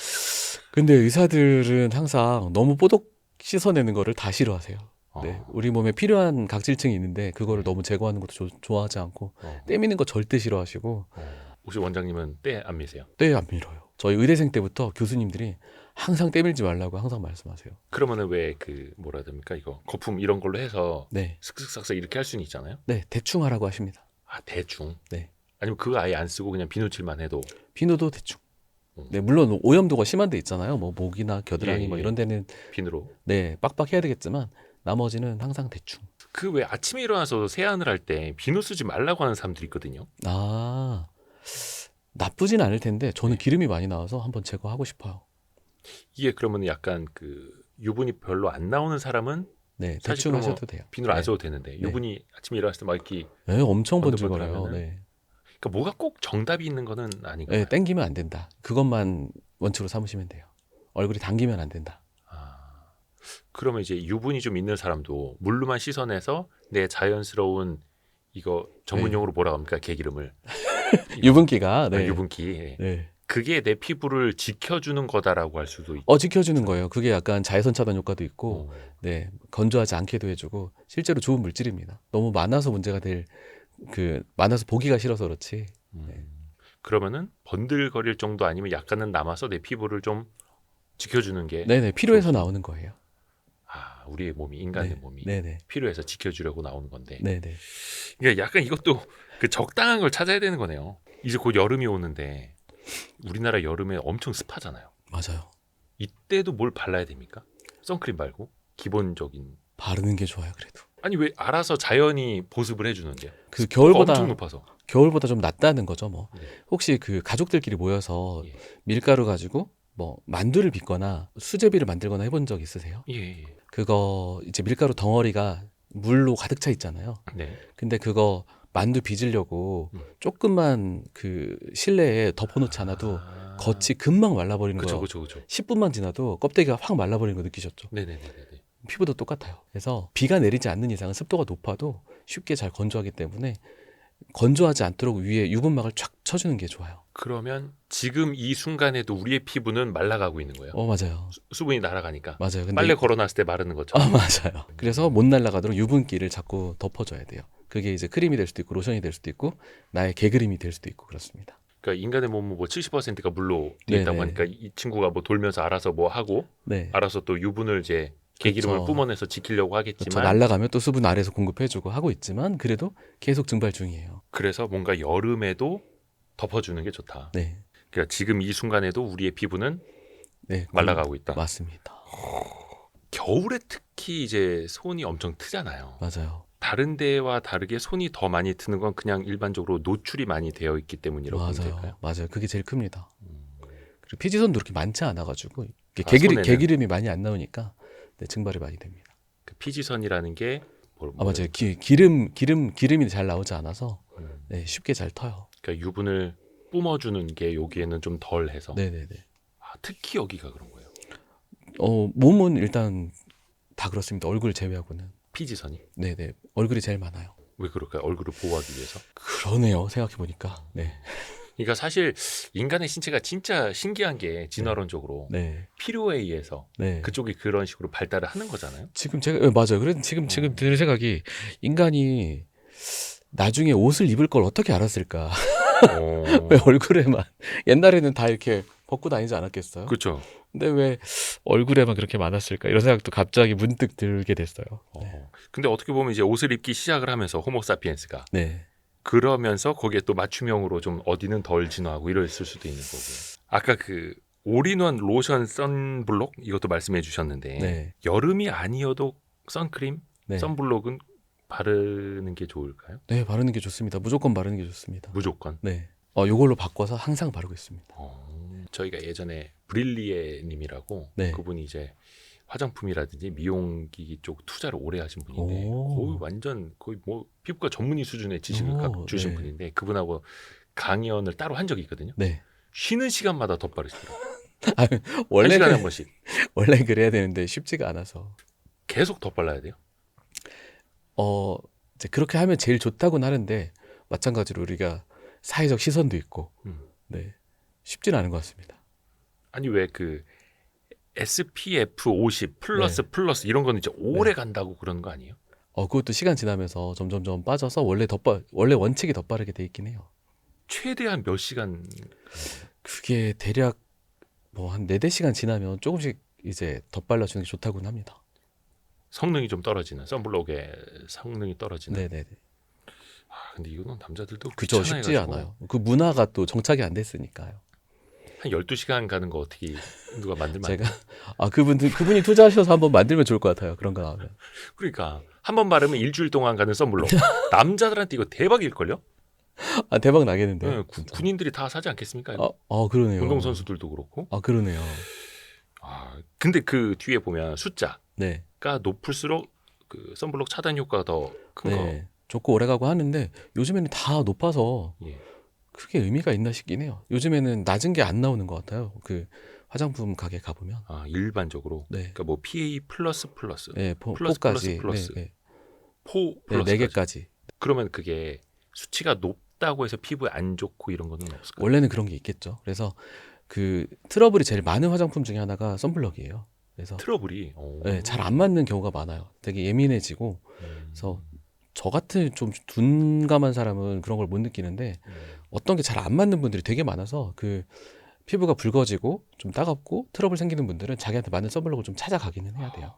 근데 의사들은 항상 너무 뽀독 씻어내는 거를 다 싫어하세요. 네. 우리 몸에 필요한 각질층이 있는데 그거를 너무 제거하는 것도 좋아하지 않고 떼미는 거 절대 싫어하시고. 혹시 원장님은 때 안 미세요? 때 안 밀어요. 저희 의대생 때부터 교수님들이 항상 떼밀지 말라고 항상 말씀하세요. 그러면은 왜 그 뭐라 해야 됩니까? 이거 거품 이런 걸로 해서 네. 슥슥삭삭 이렇게 할 수는 있잖아요. 네, 대충 하라고 하십니다. 아, 대충. 네. 아니면 그거 아예 안 쓰고 그냥 비누칠만 해도. 비누도 대충. 네, 물론 오염도가 심한 데 있잖아요. 뭐 목이나 겨드랑이 예, 뭐 예. 이런 데는 비누로. 네, 빡빡 해야 되겠지만 나머지는 항상 대충. 그 왜 아침에 일어나서 세안을 할 때 비누 쓰지 말라고 하는 사람들이 있거든요. 아, 나쁘진 않을 텐데 저는 네. 기름이 많이 나와서 한번 제거하고 싶어요. 이게 그러면 약간 그 유분이 별로 안 나오는 사람은 네, 사실 대충 그러면 하셔도 돼요. 비누를 안 네. 써도 되는데 유분이 아침에 일어났을 때 막 이렇게 네, 엄청 번들번들하면은 번질거려요. 네. 그러니까 뭐가 꼭 정답이 있는 거는 아닌가요? 네, 땡기면 안 된다. 그것만 원칙으로 삼으시면 돼요. 얼굴이 당기면 안 된다. 아, 그러면 이제 유분이 좀 있는 사람도 물로만 씻어내서 내 자연스러운 이거 전문용어로 뭐라고 합니까? 개기름을 유분기가 아, 네. 유분기 네. 그게 내 피부를 지켜주는 거다라고 할 수도 있고. 지켜주는 거예요. 그게 약간 자외선 차단 효과도 있고, 네, 건조하지 않게도 해주고, 실제로 좋은 물질입니다. 너무 많아서 문제가 많아서 보기가 싫어서 그렇지. 네. 그러면은 번들거릴 정도 아니면 약간은 남아서 내 피부를 좀 지켜주는 게 네네, 필요해서 나오는 거예요. 아, 우리의 몸이 인간의 네. 몸이 네네. 필요해서 지켜주려고 나오는 건데. 네네. 그러니까 약간 이것도 그 적당한 걸 찾아야 되는 거네요. 이제 곧 여름이 오는데 우리나라 여름에 엄청 습하잖아요. 맞아요. 이때도 뭘 발라야 됩니까? 선크림 말고 기본적인. 바르는 게 좋아요, 그래도. 아니 왜 알아서 자연이 보습을 해주는데요? 그 엄청 높아서. 겨울보다 좀 낫다는 거죠, 뭐. 네. 혹시 그 가족들끼리 모여서 예. 밀가루 가지고 뭐 만두를 빚거나 수제비를 만들거나 해본 적 있으세요? 예. 그거 이제 밀가루 덩어리가 물로 가득 차 있잖아요. 네. 근데 그거 만두 빚으려고 음. 조금만 그 실내에 덮어놓지 않아도 겉이 금방 말라버리는 거예요. 그렇죠. 10분만 지나도 껍데기가 확 말라버리는 거 느끼셨죠? 네네네. 피부도 똑같아요. 그래서 비가 내리지 않는 이상은 습도가 높아도 쉽게 잘 건조하기 때문에 건조하지 않도록 위에 유분막을 쫙 쳐주는 게 좋아요. 그러면 지금 이 순간에도 우리의 피부는 말라가고 있는 거예요. 맞아요. 수분이 날아가니까. 맞아요. 근데 빨래 걸어놨을 때 마르는 것처럼. 맞아요. 그래서 못 날아가도록 유분기를 자꾸 덮어줘야 돼요. 그게 이제 크림이 될 수도 있고 로션이 될 수도 있고 나의 개그림이 될 수도 있고 그렇습니다. 그러니까 인간의 몸은 뭐 70%가 물로 돼 있다고 네네. 하니까 이 친구가 뭐 돌면서 알아서 뭐 하고 네. 알아서 또 유분을 이제 개기름을 그렇죠. 뿜어내서 지키려고 그렇죠. 하겠지만 날아가면 또 수분 아래에서 공급해주고 하고 있지만 그래도 계속 증발 중이에요. 그래서 뭔가 여름에도 덮어주는 게 좋다. 네. 그러니까 지금 이 순간에도 우리의 피부는 네. 말라가고 있다. 맞습니다. 겨울에 특히 이제 손이 엄청 트잖아요. 맞아요. 다른 데와 다르게 손이 더 많이 트는 건 그냥 일반적으로 노출이 많이 되어 있기 때문이라고 보면 될까요? 맞아요. 그게 제일 큽니다. 그리고 피지선도 그렇게 많지 않아가지고 이게 손에는? 개기름이 많이 안 나오니까 네, 증발이 많이 됩니다. 그 피지선이라는 게 맞아요. 기름이 잘 나오지 않아서 네, 쉽게 잘 터요. 그러니까 유분을 뿜어주는 게 여기에는 좀 덜해서. 네네네. 아, 특히 여기가 그런 거예요. 몸은 일단 다 그렇습니다. 얼굴 제외하고는. 피지선이. 네네. 얼굴이 제일 많아요. 왜 그럴까요? 얼굴을 보호하기 위해서. 그러네요. 생각해보니까. 네. 그러니까 사실 인간의 신체가 진짜 신기한 게 진화론적으로 네. 필요에 의해서 네. 그쪽이 그런 식으로 발달을 하는 거잖아요. 지금 제가 맞아요. 그래서 지금 드는 생각이 인간이 나중에 옷을 입을 걸 어떻게 알았을까? 왜 얼굴에만 옛날에는 다 이렇게 벗고 다니지 않았겠어요? 그렇죠. 근데 왜 얼굴에만 그렇게 많았을까 이런 생각도 갑자기 문득 들게 됐어요. 네. 근데 어떻게 보면 이제 옷을 입기 시작을 하면서 호모사피엔스가 네. 그러면서 거기에 또 맞춤형으로 좀 어디는 덜 진화하고 이랬을 수도 있는 거고요. 아까 그 올인원 로션 선블록 이것도 말씀해 주셨는데 네. 여름이 아니어도 선크림, 네. 선블록은 바르는 게 좋을까요? 네, 바르는 게 좋습니다. 무조건 바르는 게 좋습니다. 무조건. 네. 요걸로 바꿔서 항상 바르고 있습니다. 저희가 예전에 브릴리에 님이라고 네. 그분이 이제 화장품이라든지 미용기기 쪽 투자를 오래 하신 분인데 오. 거의 완전 거의 뭐 피부과 전문의 수준의 지식을 오, 갖고 주신 네. 분인데 그분하고 강연을 따로 한 적이 있거든요. 네. 쉬는 시간마다 덧바르시더라고요. 한 원래 시간에 한 번씩 원래 그래야 되는데 쉽지가 않아서. 계속 덧발라야 돼요. 이제 그렇게 하면 제일 좋다고는 하는데 마찬가지로 우리가 사회적 시선도 있고 네. 쉽지는 않은 것 같습니다. 아니 왜 그 SPF 50 플러스 네. 플러스 이런 거는 이제 오래 간다고 그러는 거 아니에요? 그것도 시간 지나면서 점점점 빠져서 원래 원칙이 덧바르게 돼 있긴 해요. 최대한 몇 시간? 그게 대략 뭐 한 4-5시간 지나면 조금씩 이제 덧발라주는 게 좋다고는 합니다. 성능이 좀 떨어지는 선블록의 성능이 떨어지는. 네네네. 근데 이거는 남자들도 그죠, 쉽지 귀찮아해가지고 않아요. 그 문화가 또 정착이 안 됐으니까요. 한 12시간 가는 거 어떻게 누가 만들면 안 제가 돼요? 그분이 투자하셔서 한번 만들면 좋을 것 같아요. 그런 거 나오면. 그러니까 한 번 바르면 일주일 동안 가는 선블록. 남자들한테 이거 대박일걸요? 대박 나겠는데요. 네, 군인들이 다 사지 않겠습니까? 그러네요. 운동선수들도 그렇고. 그러네요. 근데 그 뒤에 보면 숫자가 네. 높을수록 그 선블록 차단 효과가 더 큰 거. 네. 좋고 오래가고 하는데 요즘에는 다 높아서 예. 그게 의미가 있나 싶긴 해요. 요즘에는 낮은 게 안 나오는 것 같아요. 그 화장품 가게 가보면. 일반적으로. 네. 그러니까 뭐 PA 플러스 네, 플러스 포까지. 플러스. 네, 네. 포 네, 플러스 4개까지. 그러면 그게 수치가 높다고 해서 피부에 안 좋고 이런 거는 없을까요? 원래는 그런 게 있겠죠. 그래서 그 트러블이 제일 많은 화장품 중에 하나가 선블럭이에요. 그래서 트러블이 네, 잘 안 맞는 경우가 많아요. 되게 예민해지고. 그래서 저 같은 좀 둔감한 사람은 그런 걸 못 느끼는데 어떤 게 잘 안 맞는 분들이 되게 많아서 그 피부가 붉어지고 좀 따갑고 트러블 생기는 분들은 자기한테 맞는 선블록을 좀 찾아가기는 해야 돼요.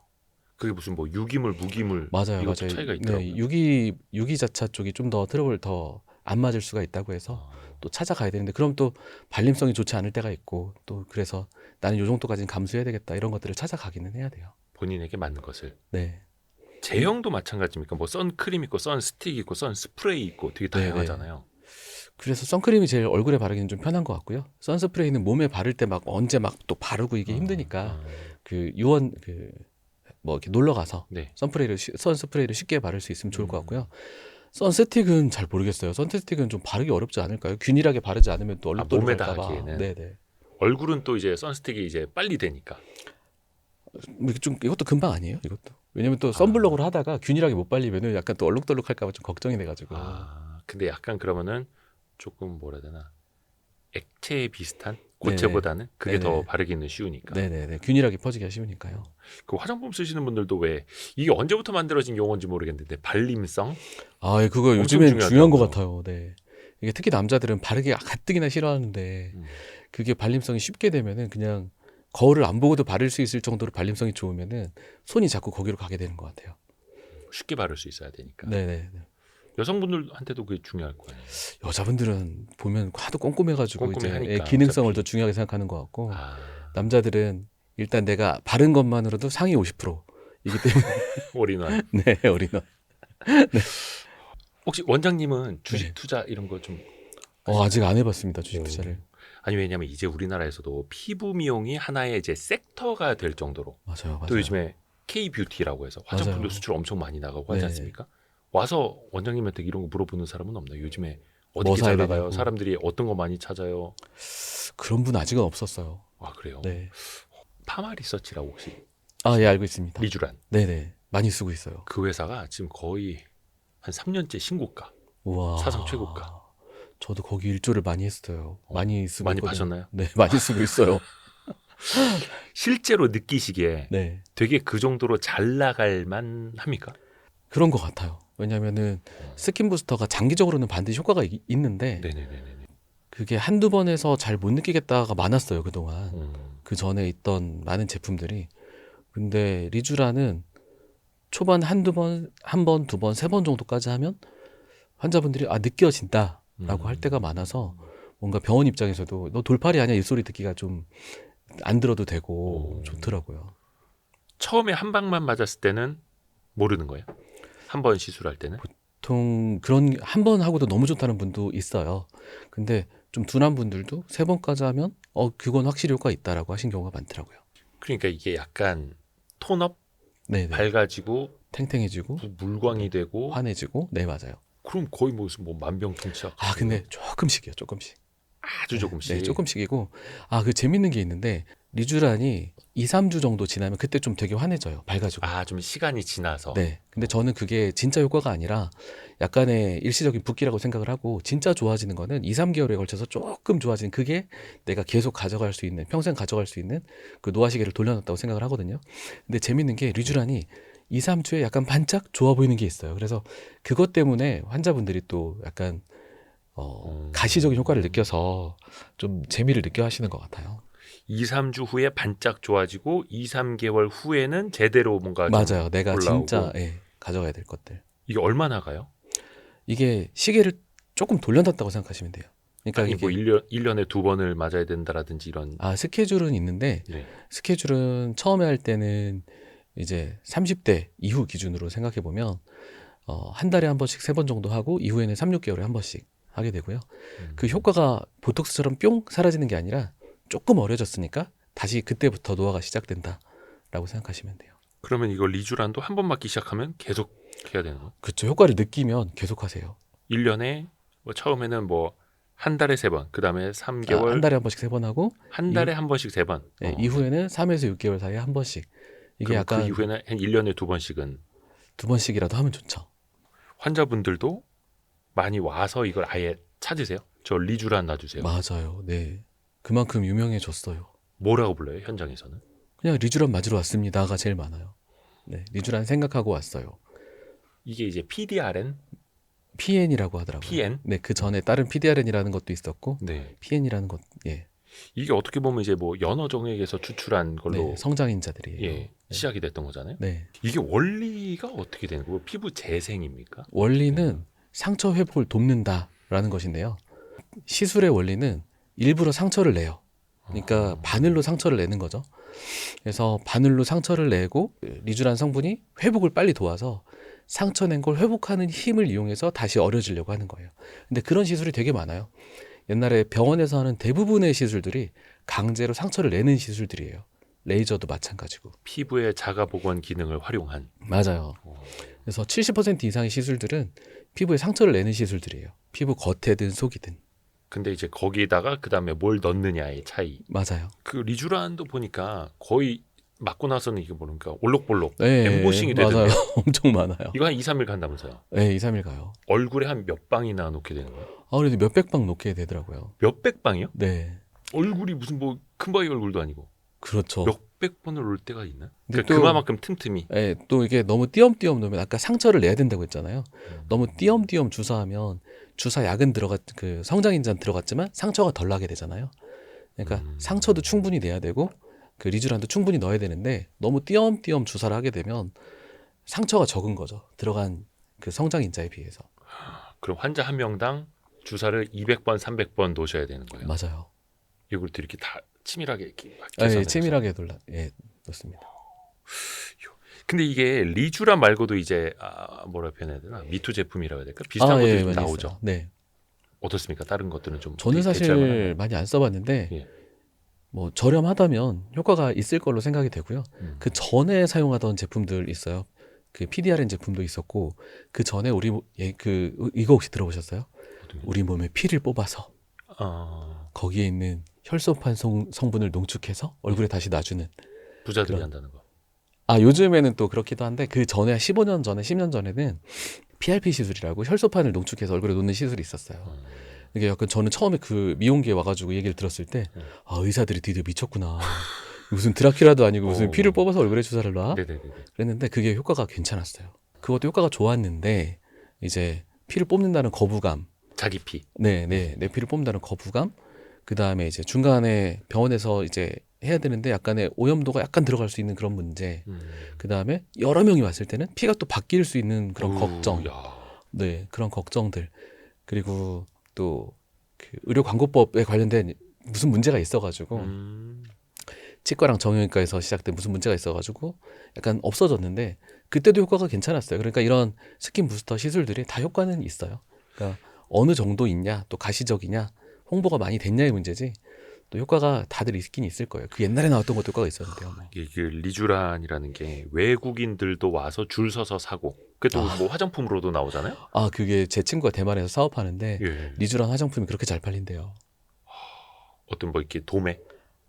그게 무슨 뭐 유기물, 무기물 맞아요, 이것도 맞아요. 차이가 있더라고요. 네, 유기자차 쪽이 좀 더 트러블 더 안 맞을 수가 있다고 해서 또 찾아가야 되는데 그럼 또 발림성이 좋지 않을 때가 있고 또 그래서 나는 요 정도까지는 감수해야 되겠다 이런 것들을 찾아가기는 해야 돼요. 본인에게 맞는 것을. 네, 제형도 마찬가지입니까? 뭐 선크림 있고 선스틱 있고 선스프레이 있고 되게 다양하잖아요. 그래서 선크림이 제일 얼굴에 바르기는 좀 편한 것 같고요. 선스프레이는 몸에 바를 때 막 언제 막 또 바르고 이게 힘드니까 그 유원 뭐 이렇게 놀러 가서 네. 선스프레이를 쉽게 바를 수 있으면 좋을 것 같고요. 선스틱은 잘 모르겠어요. 선스틱은 좀 바르기 어렵지 않을까요? 균일하게 바르지 않으면 또 몸에다 얼룩덜룩할까 봐. 하기에는. 네네. 얼굴은 또 이제 선스틱이 이제 빨리 되니까. 좀 이것도 금방 아니에요? 이것도. 왜냐면 또 선블록으로 하다가 균일하게 못 발리면은 약간 또 얼룩덜룩할까 봐 좀 걱정이 돼가지고. 근데 약간 그러면은 조금 뭐라 해야 되나 액체 비슷한 고체보다는 그게 네네. 더 바르기는 쉬우니까. 네네네. 균일하게 퍼지기가 쉬우니까요. 그 화장품 쓰시는 분들도 왜 이게 언제부터 만들어진 용어인지 모르겠는데 발림성 예, 그거 엄청 요즘엔 중요한 것 중요하더라고요. 같아요. 네. 이게 특히 남자들은 바르기 가뜩이나 싫어하는데 그게 발림성이 쉽게 되면은 그냥 거울을 안 보고도 바를 수 있을 정도로 발림성이 좋으면은 손이 자꾸 거기로 가게 되는 것 같아요. 쉽게 바를 수 있어야 되니까. 네네. 여성분들한테도 그게 중요할 거예요. 여자분들은 보면 하도 꼼꼼해가지고 이제 꼼꼼해하니까 기능성을 어차피. 더 중요하게 생각하는 것 같고 아, 남자들은 일단 내가 바른 것만으로도 상위 50%이기 때문에 올인원. 네, 올인원. 혹시 원장님은 주식 네. 투자 이런 거 좀 아직 안 해봤습니다, 주식 투자를. 아니 왜냐면 이제 우리나라에서도 피부 미용이 하나의 이제 섹터가 될 정도로 맞아요. 또 요즘에 K-뷰티라고 해서 화장품도 맞아요. 수출 엄청 많이 나가고 하지 네. 않습니까? 와서 원장님한테 이런 거 물어보는 사람은 없나요? 요즘에 뭐 어떻게 사야 잘 나가요? 되냐고. 사람들이 어떤 거 많이 찾아요? 그런 분 아직은 없었어요. 그래요? 네. 파마 리서치라고 혹시 예, 알고 있습니다. 리쥬란 네네. 많이 쓰고 있어요. 그 회사가 지금 거의 한 3년째 신고가 우와. 사상 최고가. 저도 거기 일조를 많이 했어요. 많이 쓰고 많이 있거든요. 봐셨나요? 네, 많이 쓰고 있어요. 실제로 느끼시기에 네. 되게 그 정도로 잘 나갈 만 합니까? 그런 것 같아요. 왜냐면은 스킨 부스터가 장기적으로는 반드시 효과가 있는데 네네네네. 그게 한두 번에서 잘 못 느끼겠다가 많았어요, 그동안. 그 전에 있던 많은 제품들이. 근데 리쥬란은 초반 한두 번, 한 번, 두 번, 세 번 정도까지 하면 환자분들이 느껴진다라고 할 때가 많아서 뭔가 병원 입장에서도 너 돌팔이 아니야 이 소리 듣기가 좀 안 들어도 되고 오. 좋더라고요. 처음에 한 방만 맞았을 때는 모르는 거예요? 한 번 시술할 때는? 보통 그런 한 번 하고도 너무 좋다는 분도 있어요. 근데 좀 둔한 분들도 세 번까지 하면 그건 확실히 효과가 있다라고 하신 경우가 많더라고요. 그러니까 이게 약간 톤업 네네. 밝아지고 탱탱해지고 물광이 되고 환해지고. 네, 맞아요. 그럼 거의 무슨 뭐 만병통치약. 근데 조금씩이요, 조금씩. 아주 조금씩. 네, 조금씩이고. 그 재밌는 게 있는데 리쥬란이 2, 3주 정도 지나면 그때 좀 되게 환해져요. 밝아지고. 좀 시간이 지나서. 네. 근데 저는 그게 진짜 효과가 아니라 약간의 일시적인 붓기라고 생각을 하고, 진짜 좋아지는 거는 2, 3개월에 걸쳐서 조금 좋아지는, 그게 내가 계속 가져갈 수 있는, 평생 가져갈 수 있는 그 노화시계를 돌려놨다고 생각을 하거든요. 근데 재밌는 게 리쥬란이 2, 3주에 약간 반짝 좋아 보이는 게 있어요. 그래서 그것 때문에 환자분들이 또 약간 가시적인 효과를 느껴서 좀 재미를 느껴 하시는 것 같아요. 2, 3주 후에 반짝 좋아지고 2, 3개월 후에는 제대로 뭔가 좀 맞아요. 내가 올라오고. 진짜 가져가야 될 것들. 이게 얼마나 가요? 이게 시계를 조금 돌려놨다고 생각하시면 돼요. 그러니까 아니 이게 뭐 1년에 2번을 맞아야 된다라든지 이런. 스케줄은 있는데, 네. 스케줄은 처음에 할 때는 이제 30대 이후 기준으로 생각해 보면 한 달에 한 번씩 3번 정도 하고, 이후에는 3, 6개월에 한 번씩 하게 되고요. 그 효과가 보톡스처럼 뿅 사라지는 게 아니라 조금 어려졌으니까 다시 그때부터 노화가 시작된다라고 생각하시면 돼요. 그러면 이거 리쥬란도 한 번 맞기 시작하면 계속 해야 되는 거예요? 그렇죠. 효과를 느끼면 계속 하세요. 1년에 뭐 처음에는 뭐 한 달에 3번, 그다음에 3개월, 한 달에 한 번씩 3번 하고, 한 달에 한 번씩 3번. 이후에는 3에서 6개월 사이에 한 번씩. 이게 그럼 약간 그 이후에는 한 1년에 2번씩은. 2번씩이라도 하면 좋죠. 환자분들도 많이 와서 이걸 아예 찾으세요? 저 리쥬란 놔주세요. 맞아요. 네. 그만큼 유명해졌어요. 뭐라고 불러요, 현장에서는? 그냥 리쥬란 맞으러 왔습니다가 제일 많아요. 네, 리쥬란 생각하고 왔어요. 이게 이제 PDRN, PN이라고 하더라고요. PN? 네, 그 전에 다른 PDRN이라는 것도 있었고, 네. PN이라는 것, 이게 어떻게 보면 이제 뭐 연어 정액에서 추출한 걸로 네, 성장인자들이에요. 예, 시작이 됐던 거잖아요. 네, 이게 원리가 어떻게 되는 거예요? 피부 재생입니까? 원리는 상처 회복을 돕는다라는 것인데요. 시술의 원리는 일부러 상처를 내요. 그러니까 바늘로 상처를 내는 거죠. 그래서 바늘로 상처를 내고 리쥬란 성분이 회복을 빨리 도와서 상처 낸 걸 회복하는 힘을 이용해서 다시 어려지려고 하는 거예요. 근데 그런 시술이 되게 많아요. 옛날에 병원에서 하는 대부분의 시술들이 강제로 상처를 내는 시술들이에요. 레이저도 마찬가지고. 피부의 자가 복원 기능을 활용한. 맞아요. 그래서 70% 이상의 시술들은 피부에 상처를 내는 시술들이에요. 피부 겉에든 속이든. 근데 이제 거기다가 그다음에 뭘 넣느냐의 차이. 맞아요. 그 리쥬란도 보니까 거의 맞고 나서는 이게 뭐랄까 올록볼록 네, 엠보싱이 맞아요. 되던데. 엄청 많아요. 이거 한 2, 3일 간다면서요? 네, 2, 3일 가요. 얼굴에 한 몇 방이나 놓게 되는 거예요? 그래도 몇백 방 놓게 되더라고요. 몇백 방이요? 네. 얼굴이 무슨 뭐 큰 바위 얼굴도 아니고 그렇죠. 몇백 번을 놓을 때가 있나? 근데 그러니까 그만큼 틈틈이. 또 이게 너무 띄엄띄엄 놓으면, 아까 상처를 내야 된다고 했잖아요. 너무 띄엄띄엄 주사하면 주사약은 그 성장인자는 들어갔지만 상처가 덜 나게 되잖아요. 그러니까 상처도 충분히 내야 되고 그 리쥬란도 충분히 넣어야 되는데, 너무 띄엄띄엄 주사를 하게 되면 상처가 적은 거죠. 들어간 그 성장인자에 비해서. 그럼 환자 한 명당 주사를 200번, 300번 놓으셔야 되는 거예요. 맞아요. 이것도 이렇게 다 치밀하게 이렇게 막 네, 계산해서. 치밀하게 넣습니다. 근데 이게 리쥬란 말고도 이제 뭐라 표현해야 되나? 미투 제품이라고 해야 될까? 비슷한 것들이 좀 많이 나오죠. 있어요. 네. 어떻습니까? 다른 것들은 좀 저는 대체할 사실 만한가요? 많이 안 써봤는데 예. 뭐 저렴하다면 효과가 있을 걸로 생각이 되고요. 그 전에 사용하던 제품들 있어요. 그 PDRN 제품도 있었고, 그 전에 이거 혹시 들어보셨어요? 우리 몸에 피를 뽑아서 거기에 있는 혈소판 성분을 농축해서 얼굴에 다시 놔주는. 부자들이 그런- 한다는 거. 요즘에는 또 그렇기도 한데, 그 전에 15년 전에 10년 전에는 PRP 시술이라고 혈소판을 농축해서 얼굴에 놓는 시술이 있었어요. 이게 약간 저는 처음에 그 미용기에 와가지고 얘기를 들었을 때 의사들이 드디어 미쳤구나. 무슨 드라큘라도 아니고 무슨 피를 뽑아서 얼굴에 주사를 놔? 네네네. 그랬는데 그게 효과가 괜찮았어요. 그것도 효과가 좋았는데, 이제 피를 뽑는다는 거부감, 자기 피. 내 피를 뽑는다는 거부감, 그 다음에 이제 중간에 병원에서 이제 해야 되는데 약간의 오염도가 약간 들어갈 수 있는 그런 문제. 그 다음에 여러 명이 왔을 때는 피가 또 바뀔 수 있는 그런 걱정. 야. 네, 그런 걱정들. 그리고 또 그 의료 광고법에 관련된 무슨 문제가 있어가지고 치과랑 정형외과에서 시작된 무슨 문제가 있어가지고 약간 없어졌는데 그때도 효과가 괜찮았어요. 그러니까 이런 스킨 부스터 시술들이 다 효과는 있어요. 그러니까 어느 정도 있냐, 또 가시적이냐, 홍보가 많이 됐냐의 문제지. 또 효과가 다들 있긴 있을 거예요. 그 옛날에 나왔던 것도 효과가 있었는데요. 뭐. 이게 그 리쥬란이라는 게 외국인들도 와서 줄 서서 사고 그것도 뭐 화장품으로도 나오잖아요. 아, 그게 제 친구가 대만에서 사업하는데 예. 리쥬란 화장품이 그렇게 잘 팔린대요. 어떤 뭐 이렇게 도매.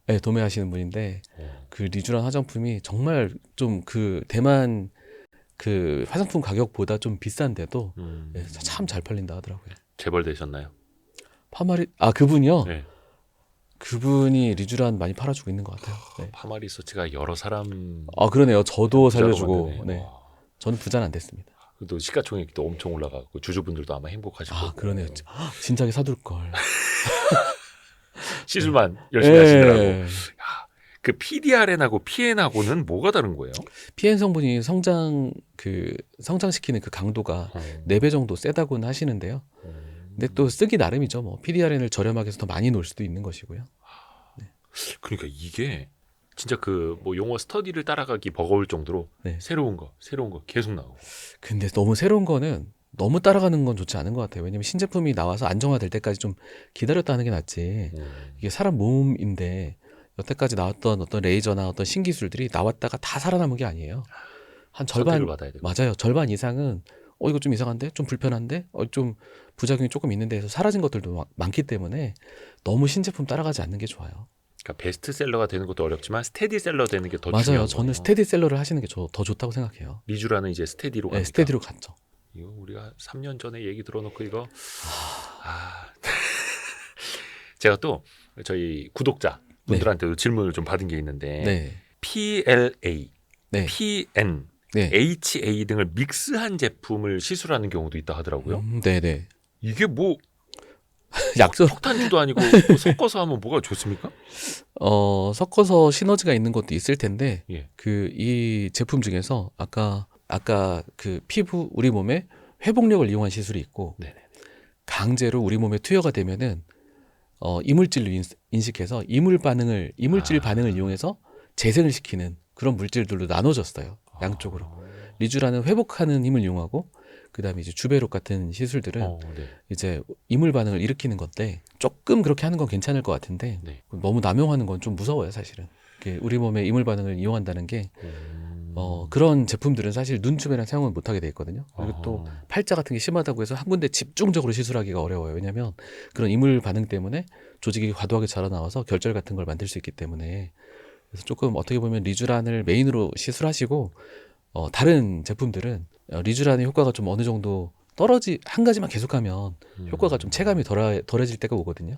네, 도매하시는 분인데 그 리쥬란 화장품이 정말 좀 그 대만 그 화장품 가격보다 좀 비싼데도 네, 참 잘 팔린다 하더라고요. 재벌되셨나요? 파마리 그분이요? 네. 그분이 리쥬란 많이 팔아주고 있는 것 같아요. 네. 파마리서치가 여러 사람 아, 그러네요. 저도 부자로 살려주고 만드네. 네. 와. 저는 부자는 안 됐습니다. 또 시가총액도 엄청 올라가고 주주분들도 아마 행복하실 거고. 그러네요. 진작에 사둘 걸. 시술만 열심히 하시더라고. 예. 그 PDRN하고 PN하고는 뭐가 다른 거예요? PN 성분이 성장시키는 그 강도가 4배 정도 세다고는 하시는데요. 근데 또 쓰기 나름이죠. 뭐 PDRN을 저렴하게 해서 더 많이 놓을 수도 있는 것이고요. 그러니까 이게 진짜 그 뭐 용어 스터디를 따라가기 버거울 정도로 네. 새로운 거 계속 나오고. 근데 너무 새로운 거는 너무 따라가는 건 좋지 않은 것 같아요. 왜냐면 신제품이 나와서 안정화될 때까지 좀 기다렸다 하는 게 낫지. 이게 사람 몸인데 여태까지 나왔던 어떤 레이저나 어떤 신기술들이 나왔다가 다 살아남은 게 아니에요. 한 절반, 선택을 받아야 되고. 맞아요. 절반 이상은 이거 좀 이상한데? 좀 불편한데? 좀 부작용이 조금 있는데 해서 사라진 것들도 많기 때문에 너무 신제품 따라가지 않는 게 좋아요. 그러니까 베스트셀러가 되는 것도 어렵지만 스테디셀러 되는 게 더 맞아요. 중요한 저는 거예요. 스테디셀러를 하시는 게 더 좋다고 생각해요. 리쥬라는 이제 스테디로 갑니까? 네, 스테디로 갔죠. 이거 우리가 3년 전에 얘기 들어놓고 이거 제가 또 저희 구독자 분들한테도 질문을 좀 받은 게 있는데 네. PLA, 네. PN, 네. HA 등을 믹스한 제품을 시술하는 경우도 있다 하더라고요. 네네. 이게 뭐 약속 폭탄주도 아니고 뭐 섞어서 하면 뭐가 좋습니까? 섞어서 시너지가 있는 것도 있을 텐데 예. 이 제품 중에서 아까 그 피부 우리 몸의 회복력을 이용한 시술이 있고 네네. 강제로 우리 몸에 투여가 되면은 이물질로 인식해서 이물질 반응을 이용해서 재생을 시키는 그런 물질들로 나눠졌어요. 양쪽으로. 리쥬라는 회복하는 힘을 이용하고 그다음에 이제 주베록 같은 시술들은 네. 이제 이물 반응을 일으키는 건데 조금 그렇게 하는 건 괜찮을 것 같은데 네. 너무 남용하는 건 좀 무서워요, 사실은. 우리 몸의 이물 반응을 이용한다는 게 그런 제품들은 사실 눈 주변에 사용을 못 하게 돼 있거든요. 그리고 또 팔자 같은 게 심하다고 해서 한 군데 집중적으로 시술하기가 어려워요. 왜냐하면 그런 이물 반응 때문에 조직이 과도하게 자라나와서 결절 같은 걸 만들 수 있기 때문에 그래서 조금 어떻게 보면 리쥬란을 메인으로 시술하시고 다른 제품들은 리쥬란의 효과가 좀 어느 정도 한 가지만 계속하면 효과가 좀 체감이 덜해질 때가 오거든요.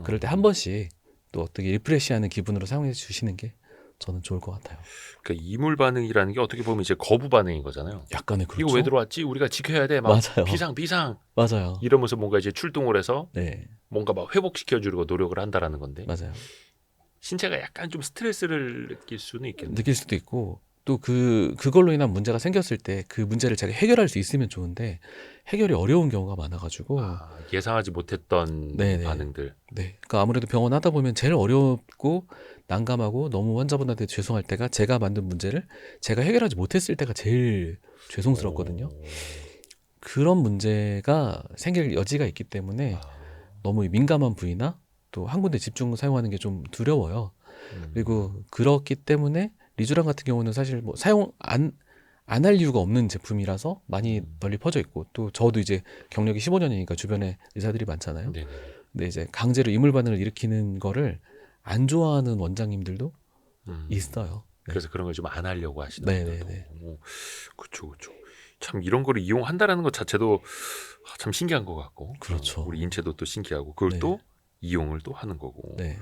그럴 때 한 번씩 또 어떻게 리프레시하는 기분으로 사용해 주시는 게 저는 좋을 것 같아요. 그러니까 이물 반응이라는 게 어떻게 보면 이제 거부 반응인 거잖아요. 약간의 그렇죠. 이거 왜 들어왔지? 우리가 지켜야 돼. 막 맞아요. 비상 맞아요. 이러면서 뭔가 이제 출동을 해서 네, 뭔가 막 회복시켜 주려고 노력을 한다라는 건데 맞아요. 신체가 약간 좀 스트레스를 느낄 수는 있겠네요. 느낄 수도 있고 또 그걸로 인한 문제가 생겼을 때 그 문제를 제가 해결할 수 있으면 좋은데 해결이 어려운 경우가 많아가지고 예상하지 못했던 네네. 반응들. 네, 그러니까 아무래도 병원 하다 보면 제일 어렵고 난감하고 너무 환자분한테 죄송할 때가 제가 만든 문제를 제가 해결하지 못했을 때가 제일 죄송스럽거든요. 그런 문제가 생길 여지가 있기 때문에 너무 민감한 부위나 또 한 군데 집중 사용하는 게 좀 두려워요. 그리고 그렇기 때문에 리쥬란 같은 경우는 사실 뭐 사용 안 할 이유가 없는 제품이라서 많이 널리 퍼져 있고 또 저도 이제 경력이 15년이니까 주변에 의사들이 많잖아요. 네네. 근데 이제 강제로 이물 반응을 일으키는 거를 안 좋아하는 원장님들도 있어요. 그래서 그런 걸 좀 안 하려고 하시는 네네네. 분들도. 그렇죠. 참 이런 거를 이용한다라는 것 자체도 참 신기한 것 같고. 그렇죠. 우리 인체도 또 신기하고 그걸 네. 또 이용을 또 하는 거고. 네,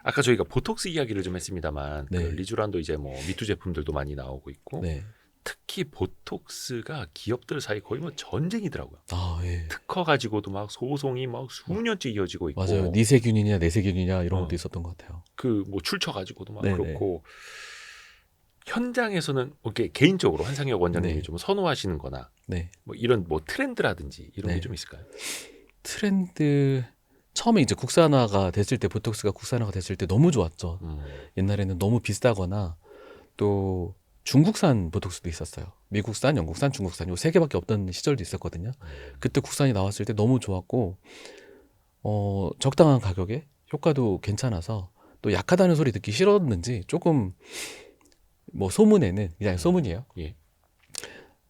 아까 저희가 보톡스 이야기를 좀 했습니다만 네. 그 리쥬란도 이제 뭐 미투 제품들도 많이 나오고 있고 네, 특히 보톡스가 기업들 사이 거의 뭐 전쟁이더라고요. 아, 예. 특허 가지고도 막 소송이 막 수년째 이어지고 있고. 맞아요. 니세균이냐 내세균이냐 이런 어. 것도 있었던 것 같아요. 그 뭐 출처 가지고도 막 네네. 그렇고. 현장에서는 이렇게 개인적으로 한상혁 원장님이 네. 좀 선호하시는 거나 네. 뭐 이런 뭐 트렌드라든지 이런 네. 게 좀 있을까요? 트렌드 처음에 이제 국산화가 됐을 때 보톡스가 국산화가 됐을 때 너무 좋았죠. 옛날에는 너무 비싸거나 또 중국산 보톡스도 있었어요. 미국산, 영국산, 중국산 요 세 개밖에 없던 시절도 있었거든요. 그때 국산이 나왔을 때 너무 좋았고 적당한 가격에 효과도 괜찮아서 또 약하다는 소리 듣기 싫었는지 조금 뭐 소문에는 그냥 소문이에요. 예.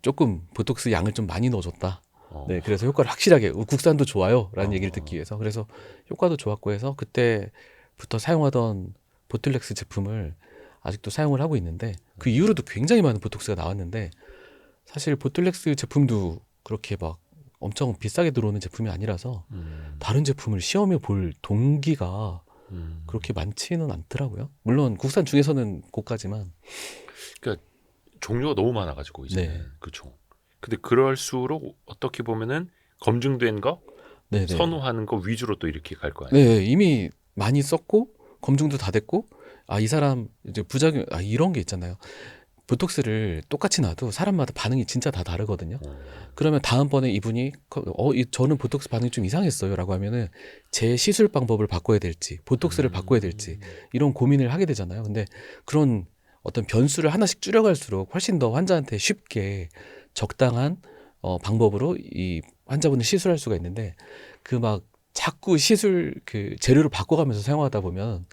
조금 보톡스 양을 좀 많이 넣어줬다. 어. 네, 그래서 효과를 확실하게 국산도 좋아요라는 어. 얘기를 듣기 위해서 그래서 효과도 좋았고 해서 그때부터 사용하던 보틀렉스 제품을 아직도 사용을 하고 있는데 그 이후로도 굉장히 많은 보톡스가 나왔는데 사실 보틀렉스 제품도 그렇게 막 엄청 비싸게 들어오는 제품이 아니라서 다른 제품을 시험해 볼 동기가 그렇게 많지는 않더라고요. 물론 국산 중에서는 고가지만 그러니까 종류가 너무 많아가지고 이제 네. 그렇죠. 근데 그럴수록 어떻게 보면은 검증된 거 네네. 선호하는 거 위주로 또 이렇게 갈 거 아니에요. 네, 이미 많이 썼고 검증도 다 됐고 아, 이 사람 이제 부작용 이런 게 있잖아요. 보톡스를 똑같이 놔도 사람마다 반응이 진짜 다 다르거든요. 그러면 다음번에 이분이 저는 보톡스 반응이 좀 이상했어요라고 하면은 제 시술 방법을 바꿔야 될지 보톡스를 바꿔야 될지 이런 고민을 하게 되잖아요. 근데 그런 어떤 변수를 하나씩 줄여갈수록 훨씬 더 환자한테 쉽게 적당한 방법으로 이 환자분을 시술할 수가 있는데 그 막 자꾸 시술 그 재료를 바꿔가면서 사용하다 보면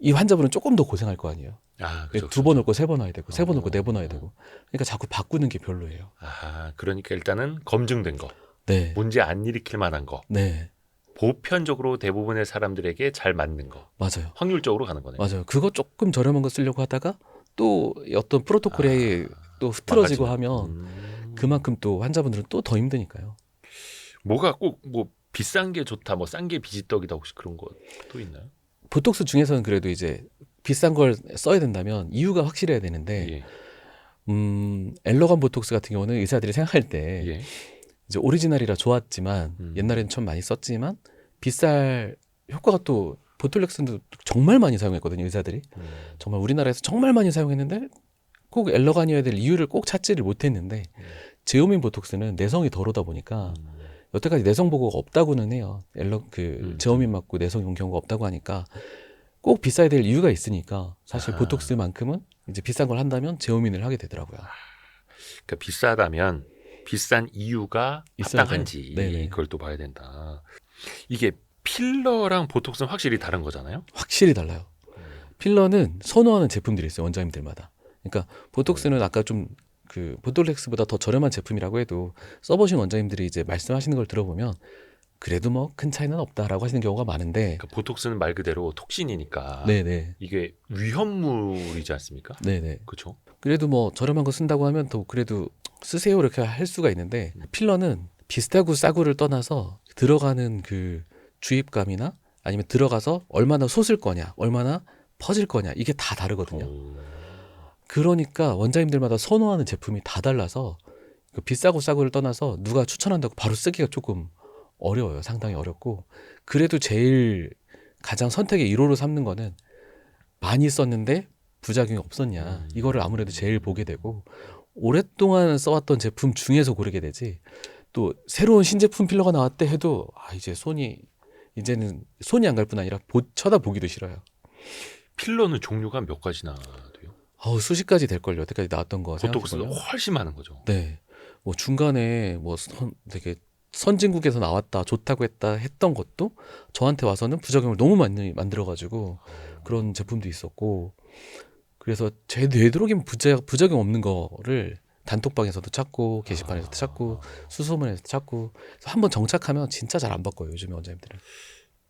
이 환자분은 조금 더 고생할 거 아니에요. 아, 그렇죠. 두 번 올 거 세 번 와야 되고 세 번 올 거 어. 네 번 와야 되고 그러니까 자꾸 바꾸는 게 별로예요. 아, 그러니까 일단은 검증된 거, 네, 문제 안 일으킬 만한 거, 네, 보편적으로 대부분의 사람들에게 잘 맞는 거, 맞아요, 확률적으로 가는 거네요. 맞아요. 그거 조금 저렴한 거 쓰려고 하다가 또 어떤 프로토콜에 또 흐트러지고 망가지는. 하면 그만큼 또 환자분들은 또 더 힘드니까요. 뭐가 꼭 뭐 비싼 게 좋다, 뭐 싼 게 비지떡이다 혹시 그런 것도 있나요? 보톡스 중에서는 그래도 이제 비싼 걸 써야 된다면 이유가 확실해야 되는데 예. 엘러건 보톡스 같은 경우는 의사들이 생각할 때 예. 이제 오리지널이라 좋았지만 옛날에는 좀 많이 썼지만 비쌀 효과가 또 보톨렉스도 정말 많이 사용했거든요. 의사들이 정말 우리나라에서 정말 많이 사용했는데 꼭 엘러건이어야 될 이유를 꼭 찾지를 못했는데 제오민 보톡스는 내성이 덜 오다 보니까 여태까지 내성 보고가 없다고는 해요. 제오민 맞고 내성이 온 경우가 없다고 하니까 꼭 비싸야 될 이유가 있으니까 사실 보톡스만큼은 이제 비싼 걸 한다면 제오민을 하게 되더라고요. 그러니까 비싸다면 비싼 이유가 있어야 합당한지 돼요. 네네. 그걸 또 봐야 된다. 이게 필러랑 보톡스는 확실히 다른 거잖아요. 확실히 달라요. 필러는 선호하는 제품들이 있어요. 원장님들마다. 그러니까 보톡스는 아까 좀 그 보톨렉스보다 더 저렴한 제품이라고 해도 써보신 원장님들이 이제 말씀하시는 걸 들어보면 그래도 뭐 큰 차이는 없다라고 하시는 경우가 많은데 그러니까 보톡스는 말 그대로 톡신이니까 네네. 이게 위험물이지 않습니까? 네네. 그렇죠. 그래도 뭐 저렴한 거 쓴다고 하면 더 그래도 쓰세요 이렇게 할 수가 있는데 필러는 비싸고 싸고를 떠나서 들어가는 그 주입감이나 아니면 들어가서 얼마나 솟을 거냐 얼마나 퍼질 거냐 이게 다 다르거든요. 그러니까 원장님들마다 선호하는 제품이 다 달라서 그 비싸고 싸고를 떠나서 누가 추천한다고 바로 쓰기가 조금 어려워요. 상당히 어렵고 그래도 제일 가장 선택의 1호로 삼는 거는 많이 썼는데 부작용이 없었냐 이거를 아무래도 제일 보게 되고 오랫동안 써왔던 제품 중에서 고르게 되지 또 새로운 신제품 필러가 나왔대 해도 이제는 손이 안 갈 뿐 아니라 쳐다보기도 싫어요. 필러는 종류가 몇 가지나 돼요? 수십 가지 될걸요. 여태까지 나왔던 거 보톡스는 생각해보면. 훨씬 많은 거죠. 네. 뭐 중간에 되게 선진국에서 나왔다 좋다고 했던 것도 저한테 와서는 부작용을 너무 많이 만들어가지고 그런 제품도 있었고 그래서 제 되도록이면 부작용 없는 거를 단톡방에서도 찾고 게시판에서도 찾고 수소문에서 찾고 한번 정착하면 진짜 잘 안 바꿔요. 요즘에 원장님들은.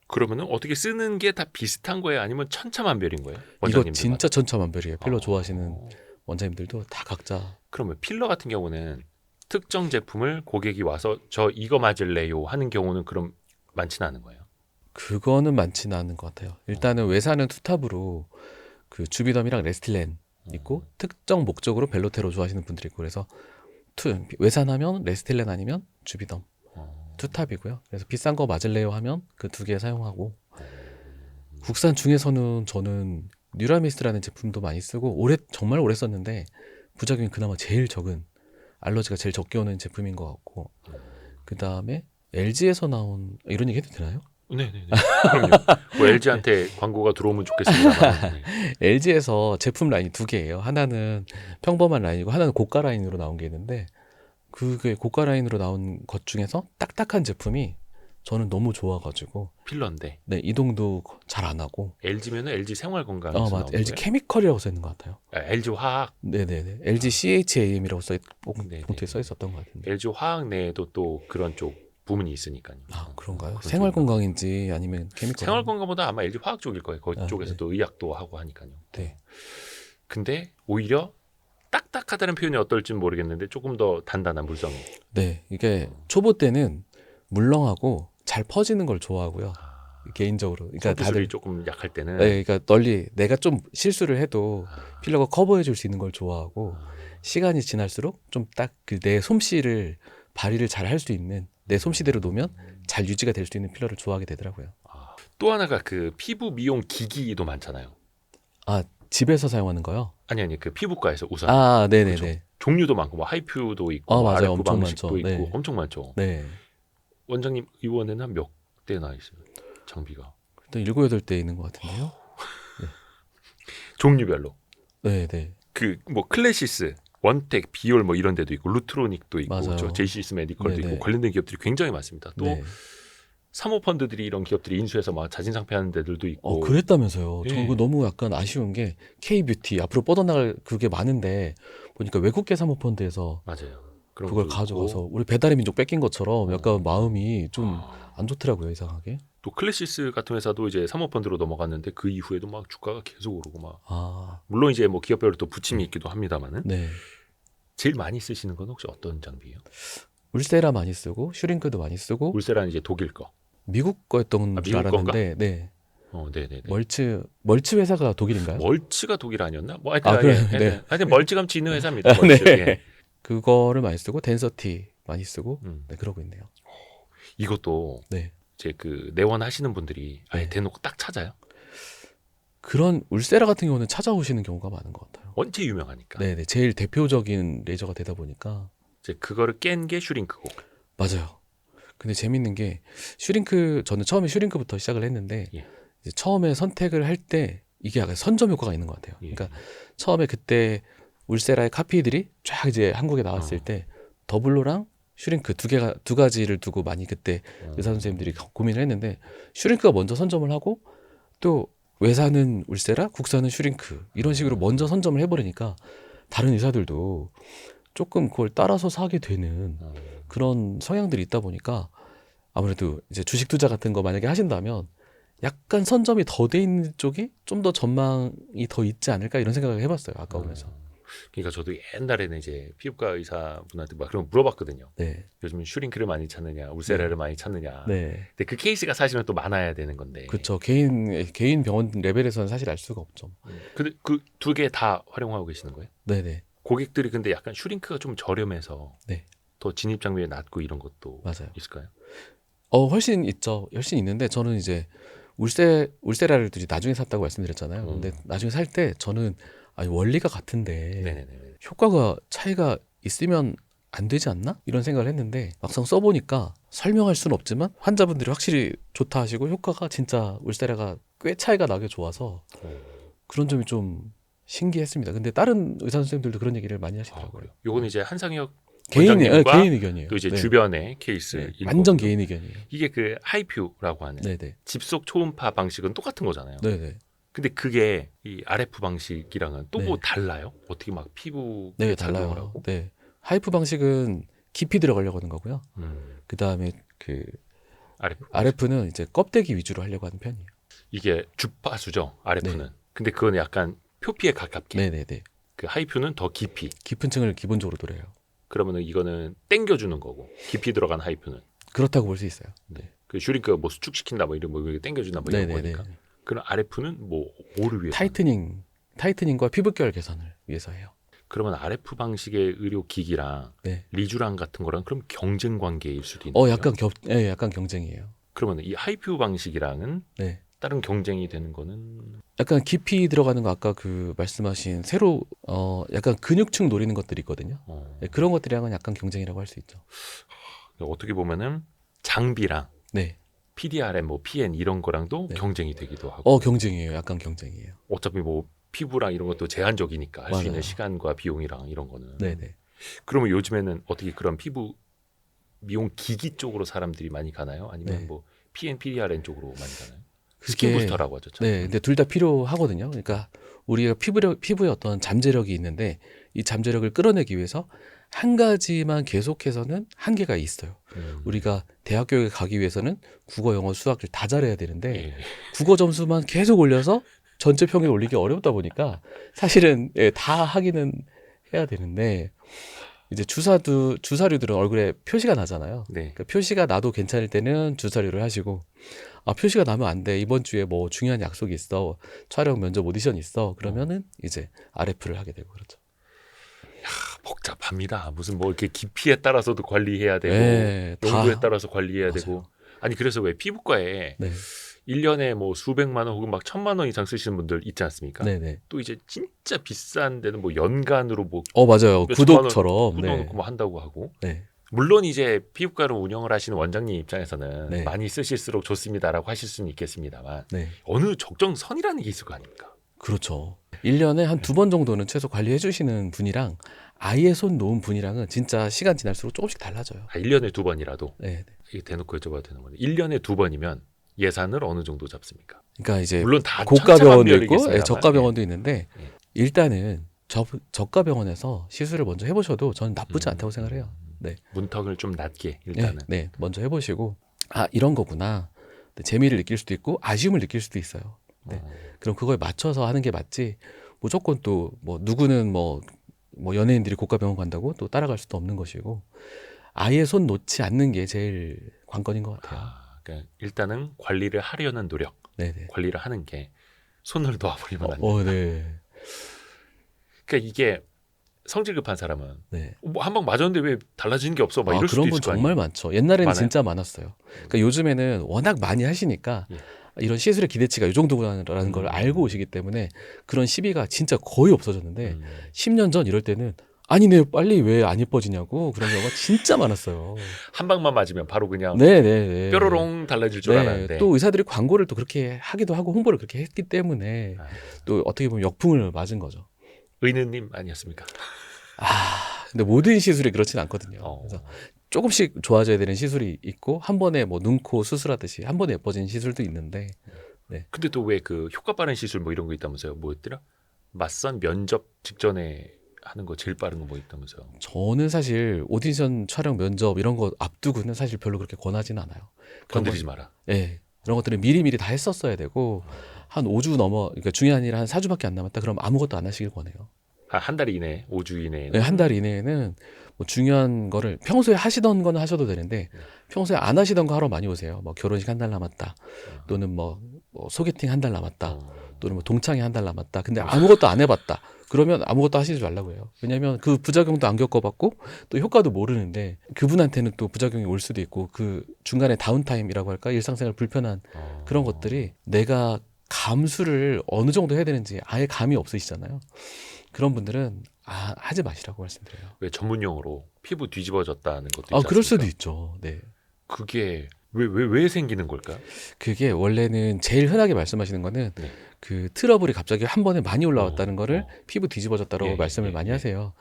그러면은 어떻게 쓰는 게 다 비슷한 거예요? 아니면 천차만별인 거예요? 이거 원장님들마다? 진짜 천차만별이에요. 필러 좋아하시는 원장님들도 다 각자. 그러면 필러 같은 경우는 특정 제품을 고객이 와서 저 이거 맞을래요 하는 경우는 그럼 많지는 않은 거예요? 그거는 많지는 않은 것 같아요. 일단은 외사는 투탑으로 그 주비덤이랑 레스틸렌 있고 특정 목적으로 벨로테로 좋아하시는 분들이 있고 그래서 외산하면 레스텔렌 아니면 주비덤 투탑이고요. 그래서 비싼 거 마즐레오 하면 그 두 개 사용하고 국산 중에서는 저는 뉴라미스라는 제품도 많이 쓰고 정말 오래 썼는데 부작용이 그나마 제일 적은 알러지가 제일 적게 오는 제품인 것 같고 그 다음에 LG에서 나온 이런 얘기 해도 되나요? 네네네. 그럼요. 뭐 LG한테 광고가 들어오면 좋겠습니다만. 네. LG에서 제품 라인이 두 개예요. 하나는 평범한 라인이고 하나는 고가 라인으로 나온 게 있는데 그게 고가 라인으로 나온 것 중에서 딱딱한 제품이 저는 너무 좋아가지고 필러인데 네 이동도 잘 안 하고 LG면은 LG 생활건강에서 맞아 나온 LG 거예요? 케미컬이라고 써 있는 것 같아요. LG 화학. 네네네 LG CHAM이라고 네네. 봉투에 써 있었던 것 같은데. LG 화학 내에도 또 그런 쪽 부문이 있으니까요. 아 그런가요? 그런 생활 쪽인가? 건강인지 아니면 케미컬? 생활건강보다 아마 LG 화학 쪽일 거예요. 그쪽에서 네. 또 의학도 하고 하니까요. 네. 근데 오히려 딱딱하다는 표현이 어떨지 모르겠는데 조금 더 단단한 물성이. 네 이게 초보 때는 물렁하고 잘 퍼지는 걸 좋아하고요. 개인적으로. 그러니까 기술이 다들 조금 약할 때는 네, 그러니까 널리 내가 좀 실수를 해도 필러가 커버해 줄 수 있는 걸 좋아하고 시간이 지날수록 좀 딱 그 내 솜씨를 발휘를 잘 할 수 있는 내 솜씨대로 놓으면 잘 유지가 될 수 있는 필러를 좋아하게 되더라고요. 또 하나가 그 피부 미용 기기도 많잖아요. 아 집에서 사용하는 거요? 아니 그 피부과에서 우선 아 네네네. 그렇죠. 종류도 많고 뭐 하이퓨도 있고 아 뭐 맞아요. RF 엄청 방식도 많죠. 있고 네. 엄청 많죠. 네. 원장님 이원에는 한 몇 대나 있어요? 장비가 일단 7, 8대 있는 것 같은데요. 종류별로 네네. 그 뭐 클래시스, 원텍, 비올 뭐 이런 데도 있고 루트로닉도 있고 맞아요. 저 제이시스 메디컬도 네네. 있고 관련된 기업들이 굉장히 많습니다. 또 네. 사모펀드들이 이런 기업들이 인수해서 막 자진상폐하는 데들도 있고 그랬다면서요. 예. 저 이거 너무 약간 아쉬운 게 K뷰티 앞으로 뻗어나갈 그게 많은데 보니까 외국계 사모펀드에서 맞아요. 그런 그걸 것도 가져가서 있고. 우리 배달의 민족 뺏긴 것처럼 약간 어. 마음이 좀 안 좋더라고요, 이상하게. 또 클래시스 같은 회사도 이제 사모펀드로 넘어갔는데 그 이후에도 막 주가가 계속 오르고 막 아, 물론 이제 뭐 기업별로 또 부침이 있기도 합니다만은 네. 제일 많이 쓰시는 건 혹시 어떤 장비예요? 울세라 많이 쓰고 슈링크도 많이 쓰고 울세라는 이제 독일 거. 미국 거였던 줄 미국 건가? 알았는데, 네. 네네네. 멀츠 회사가 독일인가요? 멀츠가 독일 아니었나? 뭐 아, 그래요? 예, 네. 하여튼 멀찌감치 있는 회사입니다. 네. 멀츠. 예. 그거를 많이 쓰고 덴서티 많이 쓰고 음. 네, 그러고 있네요. 이것도 네. 이제 그 내원 하시는 분들이 아예 네. 대놓고 딱 찾아요. 그런 울세라 같은 경우는 찾아오시는 경우가 많은 것 같아요. 원체 유명하니까. 네, 제일 대표적인 레이저가 되다 보니까 이제 그거를 깬 게 슈링크고. 맞아요. 근데 재밌는 게 저는 처음에 슈링크부터 시작을 했는데 예. 이제 처음에 선택을 할 때 이게 약간 선점 효과가 있는 것 같아요. 예. 그러니까 처음에 그때 울세라의 카피들이 쫙 이제 한국에 나왔을 때 더블로랑 슈링크 두 가지를 두고 많이 그때 의사 선생님들이 고민을 했는데 슈링크가 먼저 선점을 하고 또 외사는 울세라, 국산은 슈링크 이런 식으로 먼저 선점을 해버리니까 다른 의사들도 조금 그걸 따라서 사게 되는 그런 성향들이 있다 보니까 아무래도 이제 주식 투자 같은 거 만약에 하신다면 약간 선점이 더 돼 있는 쪽이 좀 더 전망이 더 있지 않을까 이런 생각을 해봤어요. 아까우면서. 그러니까 저도 옛날에는 이제 피부과 의사분한테 막 그런 거 물어봤거든요. 네. 요즘 슈링크를 많이 찾느냐, 울세라를 많이 찾느냐. 네. 근데 그 케이스가 사실은 또 많아야 되는 건데. 그렇죠. 개인 병원 레벨에서는 사실 알 수가 없죠. 근데 그 두 개 다 활용하고 계시는 거예요? 네네. 고객들이 근데 약간 슈링크가 좀 저렴해서 네. 더 진입 장벽이 낮고 이런 것도 맞아요. 있을까요? 훨씬 있죠. 훨씬 있는데 저는 이제 울세라를 이제 나중에 샀다고 말씀드렸잖아요. 근데 나중에 살 때 저는 아니 원리가 같은데 네네네. 효과가 차이가 있으면 안 되지 않나? 이런 생각을 했는데 막상 써보니까 설명할 수는 없지만 환자분들이 확실히 좋다 하시고 효과가 진짜 울세라가 꽤 차이가 나게 좋아서 그런 점이 좀 신기했습니다. 근데 다른 의사 선생님들도 그런 얘기를 많이 하시더라고요. 그래요. 요건 이제 한상혁 개인 원장님과 의견이에요. 또 이제 네. 주변의 케이스 네. 완전 개인 의견이에요. 이게 그 하이퓨라고 하는 네네. 집속 초음파 방식은 똑같은 거잖아요. 네네. 근데 그게 이 RF 방식이랑은 또 뭐 네. 달라요? 어떻게 막 피부 네, 달라요. 네. 하이프 방식은 깊이 들어가려고 하는 거고요. 그 다음에 그 RF는 이제 껍데기 위주로 하려고 하는 편이에요. 이게 주파수죠. RF는. 네. 근데 그건 약간 표피에 가깝게. 네네네. 그 하이퓨는 더 깊이. 깊은 층을 기본적으로 노려요. 그러면은 이거는 땡겨주는 거고 깊이 들어간 하이퓨는. 그렇다고 볼 수 있어요. 네. 그 슈링크가 뭐 수축시킨다 뭐 이런 뭐 땡겨준다 뭐 이런 네네네. 거니까. 그럼 RF는 뭐 뭐를 위해? 타이트닝과 피부결 개선을 위해서 해요. 그러면 RF 방식의 의료기기랑 네. 리쥬랑 같은 거랑 그럼 경쟁 관계일 수도 있는 거예요? 약간 경쟁이에요. 그러면 이 하이퓨 방식이랑은 네. 다른 경쟁이 되는 거는 약간 깊이 들어가는 거 아까 그 말씀하신 새로 약간 근육층 노리는 것들이 있거든요. 네, 그런 것들이랑은 약간 경쟁이라고 할 수 있죠. 어떻게 보면은 장비랑 네. PDRM, 뭐 PN 이런 거랑도 네. 경쟁이 되기도 하고 경쟁이에요. 약간 경쟁이에요. 어차피 뭐 피부랑 이런 것도 제한적이니까 할 수 맞아요. 있는 시간과 비용이랑 이런 거는. 네네. 그러면 요즘에는 어떻게 그런 피부 미용 기기 쪽으로 사람들이 많이 가나요? 아니면 네. 뭐 PN, PDRN 쪽으로 많이 가나요? 그게- 스킨 부스터라고 하죠. 참. 네, 근데 둘 다 필요하거든요. 그러니까 우리가 피부에 어떤 잠재력이 있는데 이 잠재력을 끌어내기 위해서 한 가지만 계속해서는 한계가 있어요. 우리가 대학교에 가기 위해서는 국어, 영어, 수학을 다 잘해야 되는데 예. 국어 점수만 계속 올려서 전체 평균 올리기 어렵다 보니까 사실은 다 하기는 해야 되는데 이제 주사류들은 얼굴에 표시가 나잖아요. 네. 그 표시가 나도 괜찮을 때는 주사류를 하시고 표시가 나면 안 돼. 이번 주에 뭐 중요한 약속이 있어. 촬영 면접 오디션 있어. 그러면은 이제 RF를 하게 되고 그렇죠. 복잡합니다. 무슨 뭐 이렇게 깊이에 따라서도 관리해야 되고 네, 용도에 다 따라서 관리해야 맞아요. 되고 아니 그래서 왜 피부과에 네. 1년에 뭐 수백만 원 혹은 막 1,000만 원 이상 쓰시는 분들 있지 않습니까? 네네. 또 이제 진짜 비싼 데는 뭐 연간으로 뭐 맞아요. 몇천만 원 구독처럼. 끊어놓고 뭐 한다고 하고 네. 물론 이제 피부과를 운영을 하시는 원장님 입장에서는 네. 많이 쓰실수록 좋습니다라고 하실 수는 있겠습니다만 네. 어느 적정선이라는 게 있을 거 아닙니까? 그렇죠. 1년에 한 2번 정도는 최소 관리해 주시는 분이랑 아예 손 놓은 분이랑은 진짜 시간 지날수록 조금씩 달라져요. 1년에 2번이라도 네. 이게 대놓고 여쭤봐도 되는 건데 1년에 2번이면 예산을 어느 정도 잡습니까? 그러니까 이제 물론 다 고가 병원도 있고 천차만별이겠습니다만. 저가 병원도 있는데 예. 일단은 저가 병원에서 시술을 먼저 해보셔도 저는 나쁘지 않다고 생각해요. 네. 문턱을 좀 낮게 일단은 네, 먼저 해보시고 이런 거구나. 네, 재미를 느낄 수도 있고 아쉬움을 느낄 수도 있어요. 네. 그럼 그거에 맞춰서 하는 게 맞지. 무조건 또 뭐 누구는 뭐 연예인들이 고가 병원 간다고 또 따라갈 수도 없는 것이고 아예 손 놓지 않는 게 제일 관건인 것 같아요. 그러니까 일단은 관리를 하려는 노력, 네네. 관리를 하는 게 손을 놓아버리면 안 된다. 네. 그러니까 이게 성질 급한 사람은 네. 뭐 한 방 맞았는데 왜 달라지는 게 없어? 막 이럴 수도 그런 있을 분 거 아니에요. 정말 많죠. 옛날에는 많아요? 진짜 많았어요. 그러니까 요즘에는 워낙 많이 하시니까 예. 이런 시술의 기대치가 이 정도라는 걸 알고 오시기 때문에 그런 시비가 진짜 거의 없어졌는데 10년 전 이럴 때는 아니네 빨리 왜 안 예뻐지냐고 그런 경우가 진짜 많았어요. 한 방만 맞으면 바로 그냥 네네네. 뾰로롱 달라질 줄 알았는데 또 의사들이 광고를 또 그렇게 하기도 하고 홍보를 그렇게 했기 때문에 또 어떻게 보면 역풍을 맞은 거죠. 의느님 아니었습니까? 근데 모든 시술이 그렇진 않거든요. 어. 그래서 조금씩 좋아져야 되는 시술이 있고 한 번에 뭐 눈코 수술하듯이 한 번에 예뻐지는 시술도 있는데 근데 또 왜 그 효과 빠른 시술 뭐 이런 거 있다면서요? 뭐였더라? 맞선 면접 직전에 하는 거 제일 빠른 거 뭐 있다면서요? 저는 사실 오디션 촬영 면접 이런 거 앞두고는 사실 별로 그렇게 권하진 않아요. 그런 건드리지 마라. 네. 그런 것들은 미리미리 다 했었어야 되고 한 5주 그러니까 중요한 일 한 4주밖에 안 남았다 그럼 아무것도 안 하시길 권해요. 한 달 이내, 5주 이내에. 네, 한 달 이내에는 뭐 중요한 거를 평소에 하시던 거는 하셔도 되는데 평소에 안 하시던 거 하러 많이 오세요. 뭐 결혼식 한 달 남았다. 또는 뭐 소개팅 한 달 남았다. 또는 뭐 동창회 한 달 남았다. 근데 아무것도 안 해봤다. 그러면 아무것도 하시지 말라고 해요. 왜냐하면 그 부작용도 안 겪어봤고 또 효과도 모르는데 그분한테는 또 부작용이 올 수도 있고 그 중간에 다운타임이라고 할까 일상생활 불편한 그런 것들이 내가 감수를 어느 정도 해야 되는지 아예 감이 없으시잖아요. 그런 분들은 하지 마시라고 말씀드려요. 왜 전문 용어로 피부 뒤집어졌다는 것도 있지 그럴 수도 않습니까? 있죠. 네. 그게 왜 생기는 걸까? 그게 원래는 제일 흔하게 말씀하시는 거는 네. 그 트러블이 갑자기 한 번에 많이 올라왔다는 거를 피부 뒤집어졌다고 예, 말씀을 예, 많이 예. 하세요.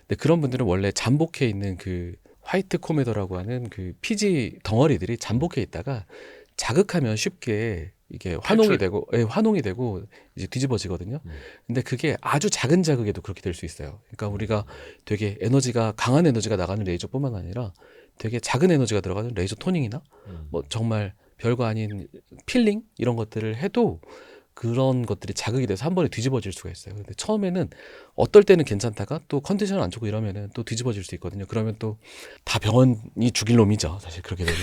근데 그런 분들은 원래 잠복해 있는 그 화이트 코메더라고 하는 그 피지 덩어리들이 잠복해 있다가 자극하면 쉽게 이게 탈출. 환홍이 되고 이제 뒤집어지거든요. 근데 그게 아주 작은 자극에도 그렇게 될 수 있어요. 그러니까 우리가 되게 강한 에너지가 나가는 레이저뿐만 아니라 되게 작은 에너지가 들어가는 레이저 토닝이나 뭐 정말 별거 아닌 필링 이런 것들을 해도 그런 것들이 자극이 돼서 한 번에 뒤집어질 수가 있어요. 근데 처음에는 어떨 때는 괜찮다가 또 컨디션 안 좋고 이러면은 또 뒤집어질 수 있거든요. 그러면 또 다 병원이 죽일 놈이죠. 사실 그렇게 되면.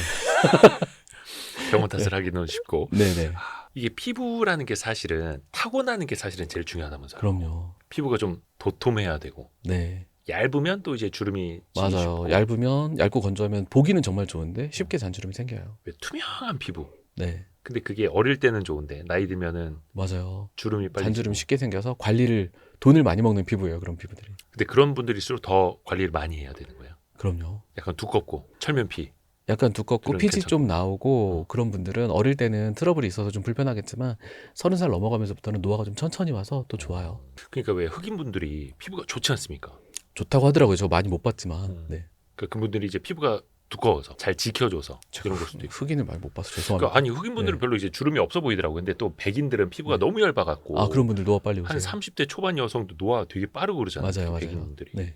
병원 탓을 하기는 쉽고 네네. 이게 피부라는 게 사실은 타고나는 게 사실은 제일 중요하다면서요. 그럼요. 피부가 좀 도톰해야 되고 네. 얇으면 또 이제 주름이 지기 맞아요. 쉽고 얇으면 얇고 건조하면 보기는 정말 좋은데 쉽게 잔주름이 생겨요. 왜 투명한 피부. 네. 근데 그게 어릴 때는 좋은데 나이 들면은 맞아요. 주름이 빨리 잔주름 지고. 쉽게 생겨서 관리를 돈을 많이 먹는 피부예요. 그런 피부들이. 근데 그런 분들일수록 더 관리를 많이 해야 되는 거예요. 그럼요. 약간 두껍고 철면피. 약간 두껍고 그런 피지 괜찮고. 좀 나오고 그런 분들은 어릴 때는 트러블이 있어서 좀 불편하겠지만 30살 넘어가면서부터는 노화가 좀 천천히 와서 또 좋아요. 그러니까 왜 흑인 분들이 피부가 좋지 않습니까? 좋다고 하더라고요. 저 많이 못 봤지만. 음. 네. 그러니까 그분들이 이제 피부가 두꺼워서 잘 지켜줘서 이런 걸 수도 있고. 흑인을 많이 못 봐서 죄송합니다. 그러니까 아니 흑인 분들은 네. 별로 이제 주름이 없어 보이더라고요. 근데 또 백인들은 피부가 네. 너무 얇아갖고 아 그런 분들 노화 빨리 한 오세요. 30대 초반 여성도 노화 되게 빠르고 그러잖아요. 맞아요, 맞아요. 백인분들이. 네.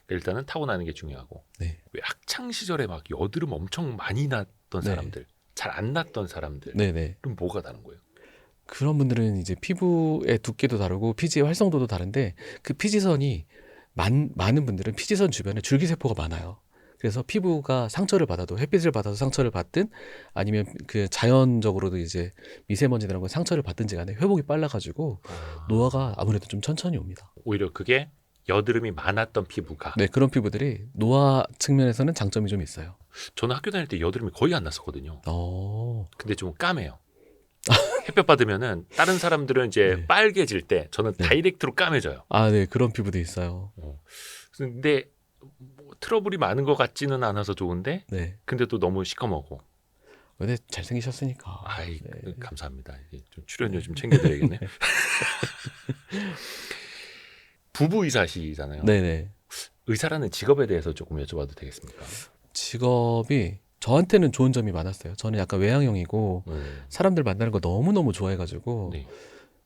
그러니까 일단은 타고나는 게 중요하고. 네. 왜 학창 시절에 막 여드름 엄청 많이 났던 네. 사람들, 잘 안 났던 사람들, 네네. 그럼 뭐가 다른 거예요? 그런 분들은 이제 피부의 두께도 다르고 피지의 활성도도 다른데 그 피지선이 많은 분들은 피지선 주변에 줄기세포가 많아요. 그래서 피부가 상처를 받아도 햇빛을 받아서 상처를 받든 아니면 그 자연적으로도 이제 미세먼지나 이런 거 상처를 받든지 간에 회복이 빨라가지고 노화가 아무래도 좀 천천히 옵니다. 오히려 그게 여드름이 많았던 피부가 네, 그런 피부들이 노화 측면에서는 장점이 좀 있어요. 저는 학교 다닐 때 여드름이 거의 안 났었거든요. 근데 좀 까매요. 햇볕 받으면은 다른 사람들은 이제 네. 빨개질 때 저는 네. 다이렉트로 까매져요. 아, 네, 그런 피부도 있어요. 근데 뭐 트러블이 많은 것 같지는 않아서 좋은데 네, 근데 또 너무 시커멓고 근데 잘생기셨으니까. 아이 네. 감사합니다. 이게 좀 출연료 좀 챙겨드려야겠네. 부부 의사시잖아요. 네네. 의사라는 직업에 대해서 조금 여쭤봐도 되겠습니까? 직업이 저한테는 좋은 점이 많았어요. 저는 약간 외향형이고 사람들 만나는 거 너무너무 좋아해가지고 네.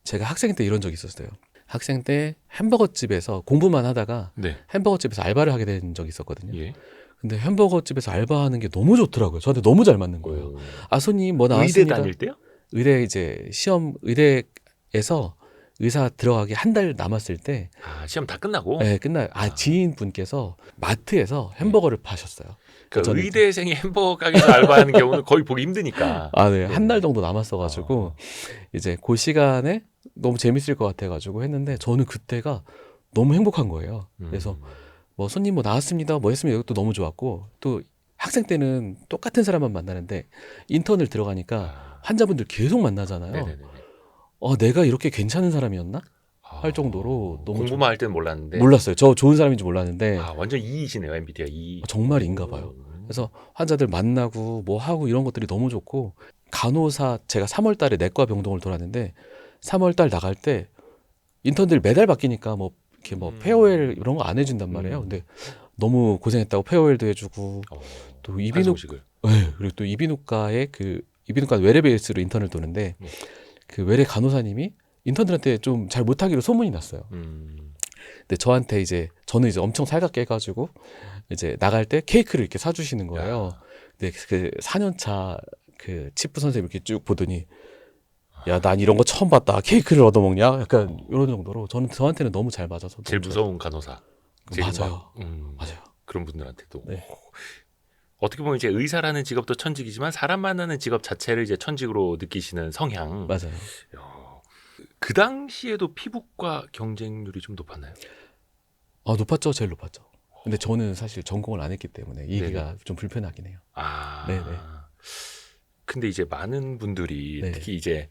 제가 학생 때 이런 적이 있었어요. 학생 때 햄버거 집에서 공부만 하다가 네. 햄버거 집에서 알바를 하게 된 적이 있었거든요. 예. 근데 햄버거 집에서 알바하는 게 너무 좋더라고요. 저한테 너무 잘 맞는 거예요. 오. 아, 손님 뭐 의대 나왔습니다. 다닐 때요? 의대 이제 시험 의대에서 의사 들어가기 한 달 남았을 때 아, 시험 다 끝나고. 네, 끝나요. 지인분께서 마트에서 햄버거를 파셨어요. 그러니까 저는 의대생이 햄버거 가게에서 알바하는 경우는 거의 보기 힘드니까. 아, 네. 네. 한 달 정도 남았어가지고, 이제 그 시간에 너무 재밌을 것 같아가지고 했는데, 저는 그때가 너무 행복한 거예요. 그래서 뭐 손님 뭐 나왔습니다, 뭐 했습니다. 이것도 너무 좋았고, 또 학생 때는 똑같은 사람만 만나는데, 인턴을 들어가니까 환자분들 계속 만나잖아요. 네네네. 내가 이렇게 괜찮은 사람이었나? 할 정도로 너무 공부만 할 때는 몰랐는데. 몰랐어요. 저 좋은 사람인지 몰랐는데, 아, 완전 이이시네요, MBTI 이. 정말인가 봐요. 그래서 환자들 만나고 뭐 하고 이런 것들이 너무 좋고 간호사 제가 3월 달에 내과 병동을 돌았는데 3월 달 나갈 때 인턴들 매달 바뀌니까 뭐 이렇게 뭐 페어웰 이런 거 안 해준단 말이에요. 근데 너무 고생했다고 페어웰도 해주고 또 이비인후과 한송식을. 네, 그리고 또 이비인후과에 이비인후과 외래 베이스로 인턴을 도는데 그 외래 간호사님이 인턴들한테 좀 잘 못하기로 소문이 났어요. 근데 저한테 저는 이제 엄청 살갑게 해가지고 이제 나갈 때 케이크를 이렇게 사주시는 거예요. 근데 그 4년차 그 치프 선생님 이렇게 쭉 보더니 야, 난 이런 거 처음 봤다. 케이크를 얻어먹냐? 약간 이런 정도로 저한테는 너무 잘 맞아서 제일 너무 무서운 간호사. 제일 맞아요. 막, 맞아요. 그런 분들한테도. 네. 어떻게 보면 이제 의사라는 직업도 천직이지만 사람 만나는 직업 자체를 이제 천직으로 느끼시는 성향. 맞아요. 야, 그 당시에도 피부과 경쟁률이 좀 높았나요? 높았죠. 제일 높았죠. 근데 저는 사실 전공을 안 했기 때문에 이 얘기가 네네. 좀 불편하긴 해요. 아. 네네. 근데 이제 많은 분들이 네. 특히 이제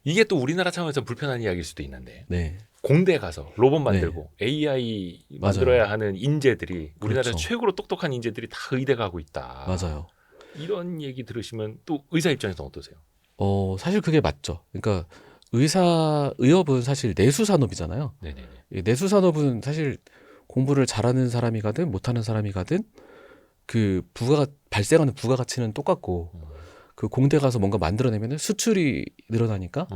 이게 또 우리나라 차원에서 불편한 이야기일 수도 있는데 네. 공대 가서 로봇 만들고 AI 만들어야 하는 인재들이 우리나라에서 그렇죠. 최고로 똑똑한 인재들이 다 의대 가고 있다. 맞아요. 이런 얘기 들으시면 또 의사 입장에서 어떠세요? 사실 그게 맞죠. 그러니까 의업은 사실 내수 산업이잖아요. 네네네. 이 내수 산업은 사실 공부를 잘하는 사람이 가든 못하는 사람이 가든 그 발생하는 부가가치는 똑같고 그 공대 가서 뭔가 만들어내면은 수출이 늘어나니까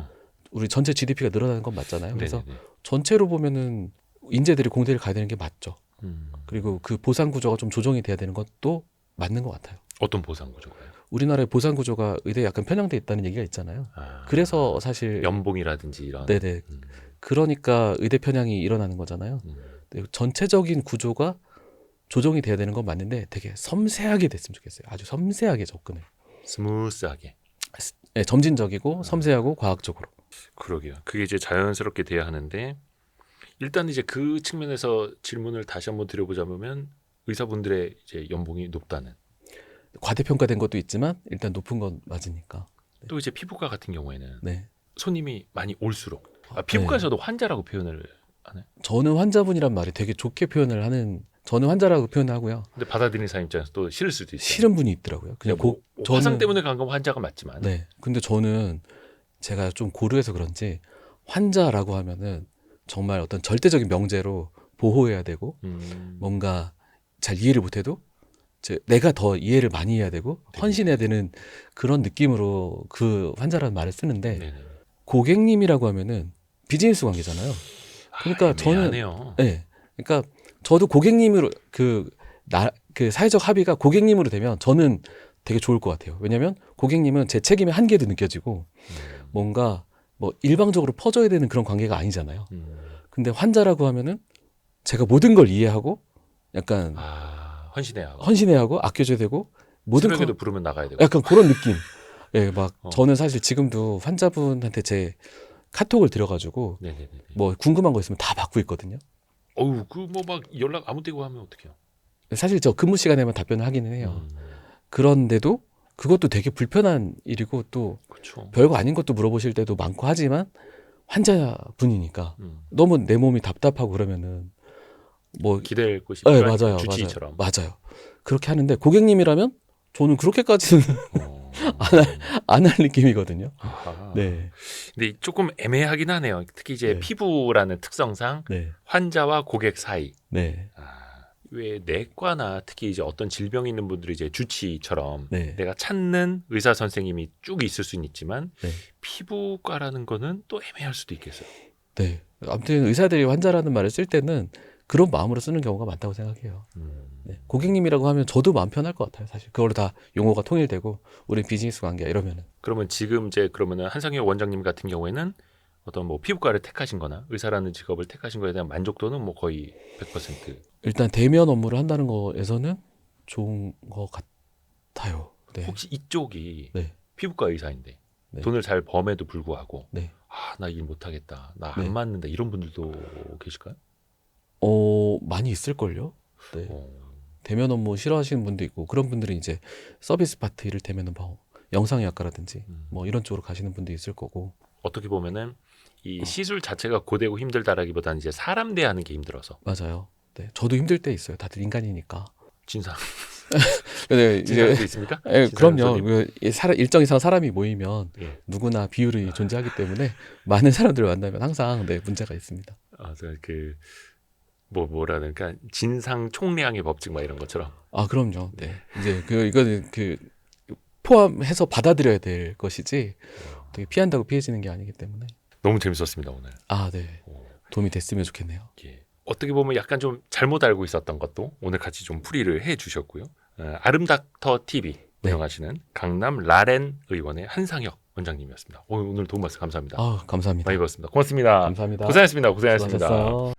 우리 전체 GDP가 늘어나는 건 맞잖아요. 그래서 네네네. 전체로 보면은 인재들이 공대를 가야 되는 게 맞죠. 음. 그리고 그 보상 구조가 좀 조정이 돼야 되는 것도 맞는 것 같아요. 어떤 보상 구조가요? 우리나라의 보상 구조가 의대에 약간 편향돼 있다는 얘기가 있잖아요. 그래서 사실 연봉이라든지 이런. 네네. 그러니까 의대 편향이 일어나는 거잖아요. 근데 전체적인 구조가 조정이 돼야 되는 건 맞는데 되게 섬세하게 됐으면 좋겠어요. 아주 섬세하게 접근을. 스무스하게. 네, 점진적이고 섬세하고 과학적으로. 그러게요. 그게 이제 자연스럽게 돼야 하는데 일단 이제 그 측면에서 질문을 다시 한번 드려보자면 의사분들의 이제 연봉이 높다는. 과대평가된 것도 있지만 일단 높은 건 맞으니까. 또 이제 피부과 같은 경우에는 네. 손님이 많이 올수록 피부과에서도 네. 환자라고 표현을 하나요? 저는 환자분이란 말이 되게 좋게 표현을 하는 저는 환자라고 표현하고요. 근데 받아들이는 사람 입장에서 또 싫을 수도 있어요. 싫은 분이 있더라고요. 그냥 화상 때문에 간 건 환자가 맞지만. 네. 근데 저는 제가 좀 고루해서 그런지 환자라고 하면은 정말 어떤 절대적인 명제로 보호해야 되고 뭔가 잘 이해를 못해도 내가 더 이해를 많이 해야 되고 헌신해야 되는 그런 느낌으로 그 환자라는 말을 쓰는데 네네. 고객님이라고 하면은 비즈니스 관계잖아요. 그러니까 저는 애매하네요. 네. 그러니까 저도 고객님으로 그 사회적 합의가 고객님으로 되면 저는 되게 좋을 것 같아요. 왜냐하면 고객님은 제 책임의 한계도 느껴지고 뭔가 뭐 일방적으로 퍼줘야 되는 그런 관계가 아니잖아요. 근데 환자라고 하면은 제가 모든 걸 이해하고 약간 헌신해야 하고. 헌신해야 하고 아껴줘야 되고 모든 새벽에도 부르면 나가야 되고. 약간 그런 느낌. 예, 막 어. 저는 사실 지금도 환자분한테 제 카톡을 드려가지고 네네네. 뭐 궁금한 거 있으면 다 받고 있거든요. 어우 그 뭐 막 연락 아무 때고 하면 어떡해요? 사실 저 근무 시간에만 답변을 하기는 해요. 그런데도 그것도 되게 불편한 일이고 또 그렇죠. 별거 아닌 것도 물어보실 때도 많고 하지만 환자분이니까 너무 내 몸이 답답하고 그러면은 뭐 기댈 곳이 네, 필요하니까, 맞아요, 주치의처럼. 맞아요. 그렇게 하는데 고객님이라면 저는 그렇게까지는 어. 안 할 느낌이거든요. 아하. 네, 근데 조금 애매하긴 하네요. 특히 이제 네. 피부라는 특성상 네, 환자와 고객 사이. 네, 왜 내과나 특히 이제 어떤 질병이 있는 분들이 이제 주치의처럼 네. 내가 찾는 의사 선생님이 쭉 있을 수는 있지만 네. 피부과라는 거는 또 애매할 수도 있겠어요. 네. 아무튼 의사들이 환자라는 말을 쓸 때는 그런 마음으로 쓰는 경우가 많다고 생각해요. 네. 고객님이라고 하면 저도 마음 편할 것 같아요. 사실 그걸로 다 용어가 통일되고 우리 비즈니스 관계야 이러면은. 그러면 지금 이제 그러면은 한상혁 원장님 같은 경우에는 어떤 뭐 피부과를 택하신거나 의사라는 직업을 택하신 거에 대한 만족도는 뭐 거의 100%. 일단 대면 업무를 한다는 거에서는 좋은 것 같아요. 네. 혹시 이쪽이 네. 피부과 의사인데 네. 돈을 잘 범에도 불구하고 네. 나 일 못하겠다, 나 안 네. 맞는다 이런 분들도 계실까요? 많이 있을걸요? 네. 어. 대면 업무 싫어하시는 분도 있고 그런 분들은 이제 서비스 파트 이를테면 뭐 영상의학과라든지 뭐 이런 쪽으로 가시는 분도 있을 거고. 어떻게 보면은 이 시술 자체가 고되고 힘들다라기보다는 이제 사람 대하는 게 힘들어서. 맞아요. 네. 저도 힘들 때 있어요. 다들 인간이니까. 진상. 네, 진상도 있습니까? 예, 진상 그럼요. 손님? 일정 이상 사람이 모이면 예. 누구나 비율이 존재하기 때문에 많은 사람들을 만나면 항상 문제가 있습니다. 뭐라 그러니까 진상 총량의 법칙 막 이런 것처럼. 아, 그럼요. 네. 이제 이거는 포함해서 받아들여야 될 것이지 되게 피한다고 피해지는 게 아니기 때문에. 너무 재밌었습니다 오늘. 아, 네. 도움이 됐으면 좋겠네요. 예. 어떻게 보면 약간 좀 잘못 알고 있었던 것도 오늘 같이 좀 풀이를 해주셨고요. 아름닥터 TV 운영하시는 강남 라렌 의원의 한상혁 원장님이었습니다. 오늘 도움 말씀 감사합니다. 아, 감사합니다. 많이 배웠습니다. 고맙습니다. 감사합니다. 고생하셨습니다. 고생하셨습니다. 수고하셨어.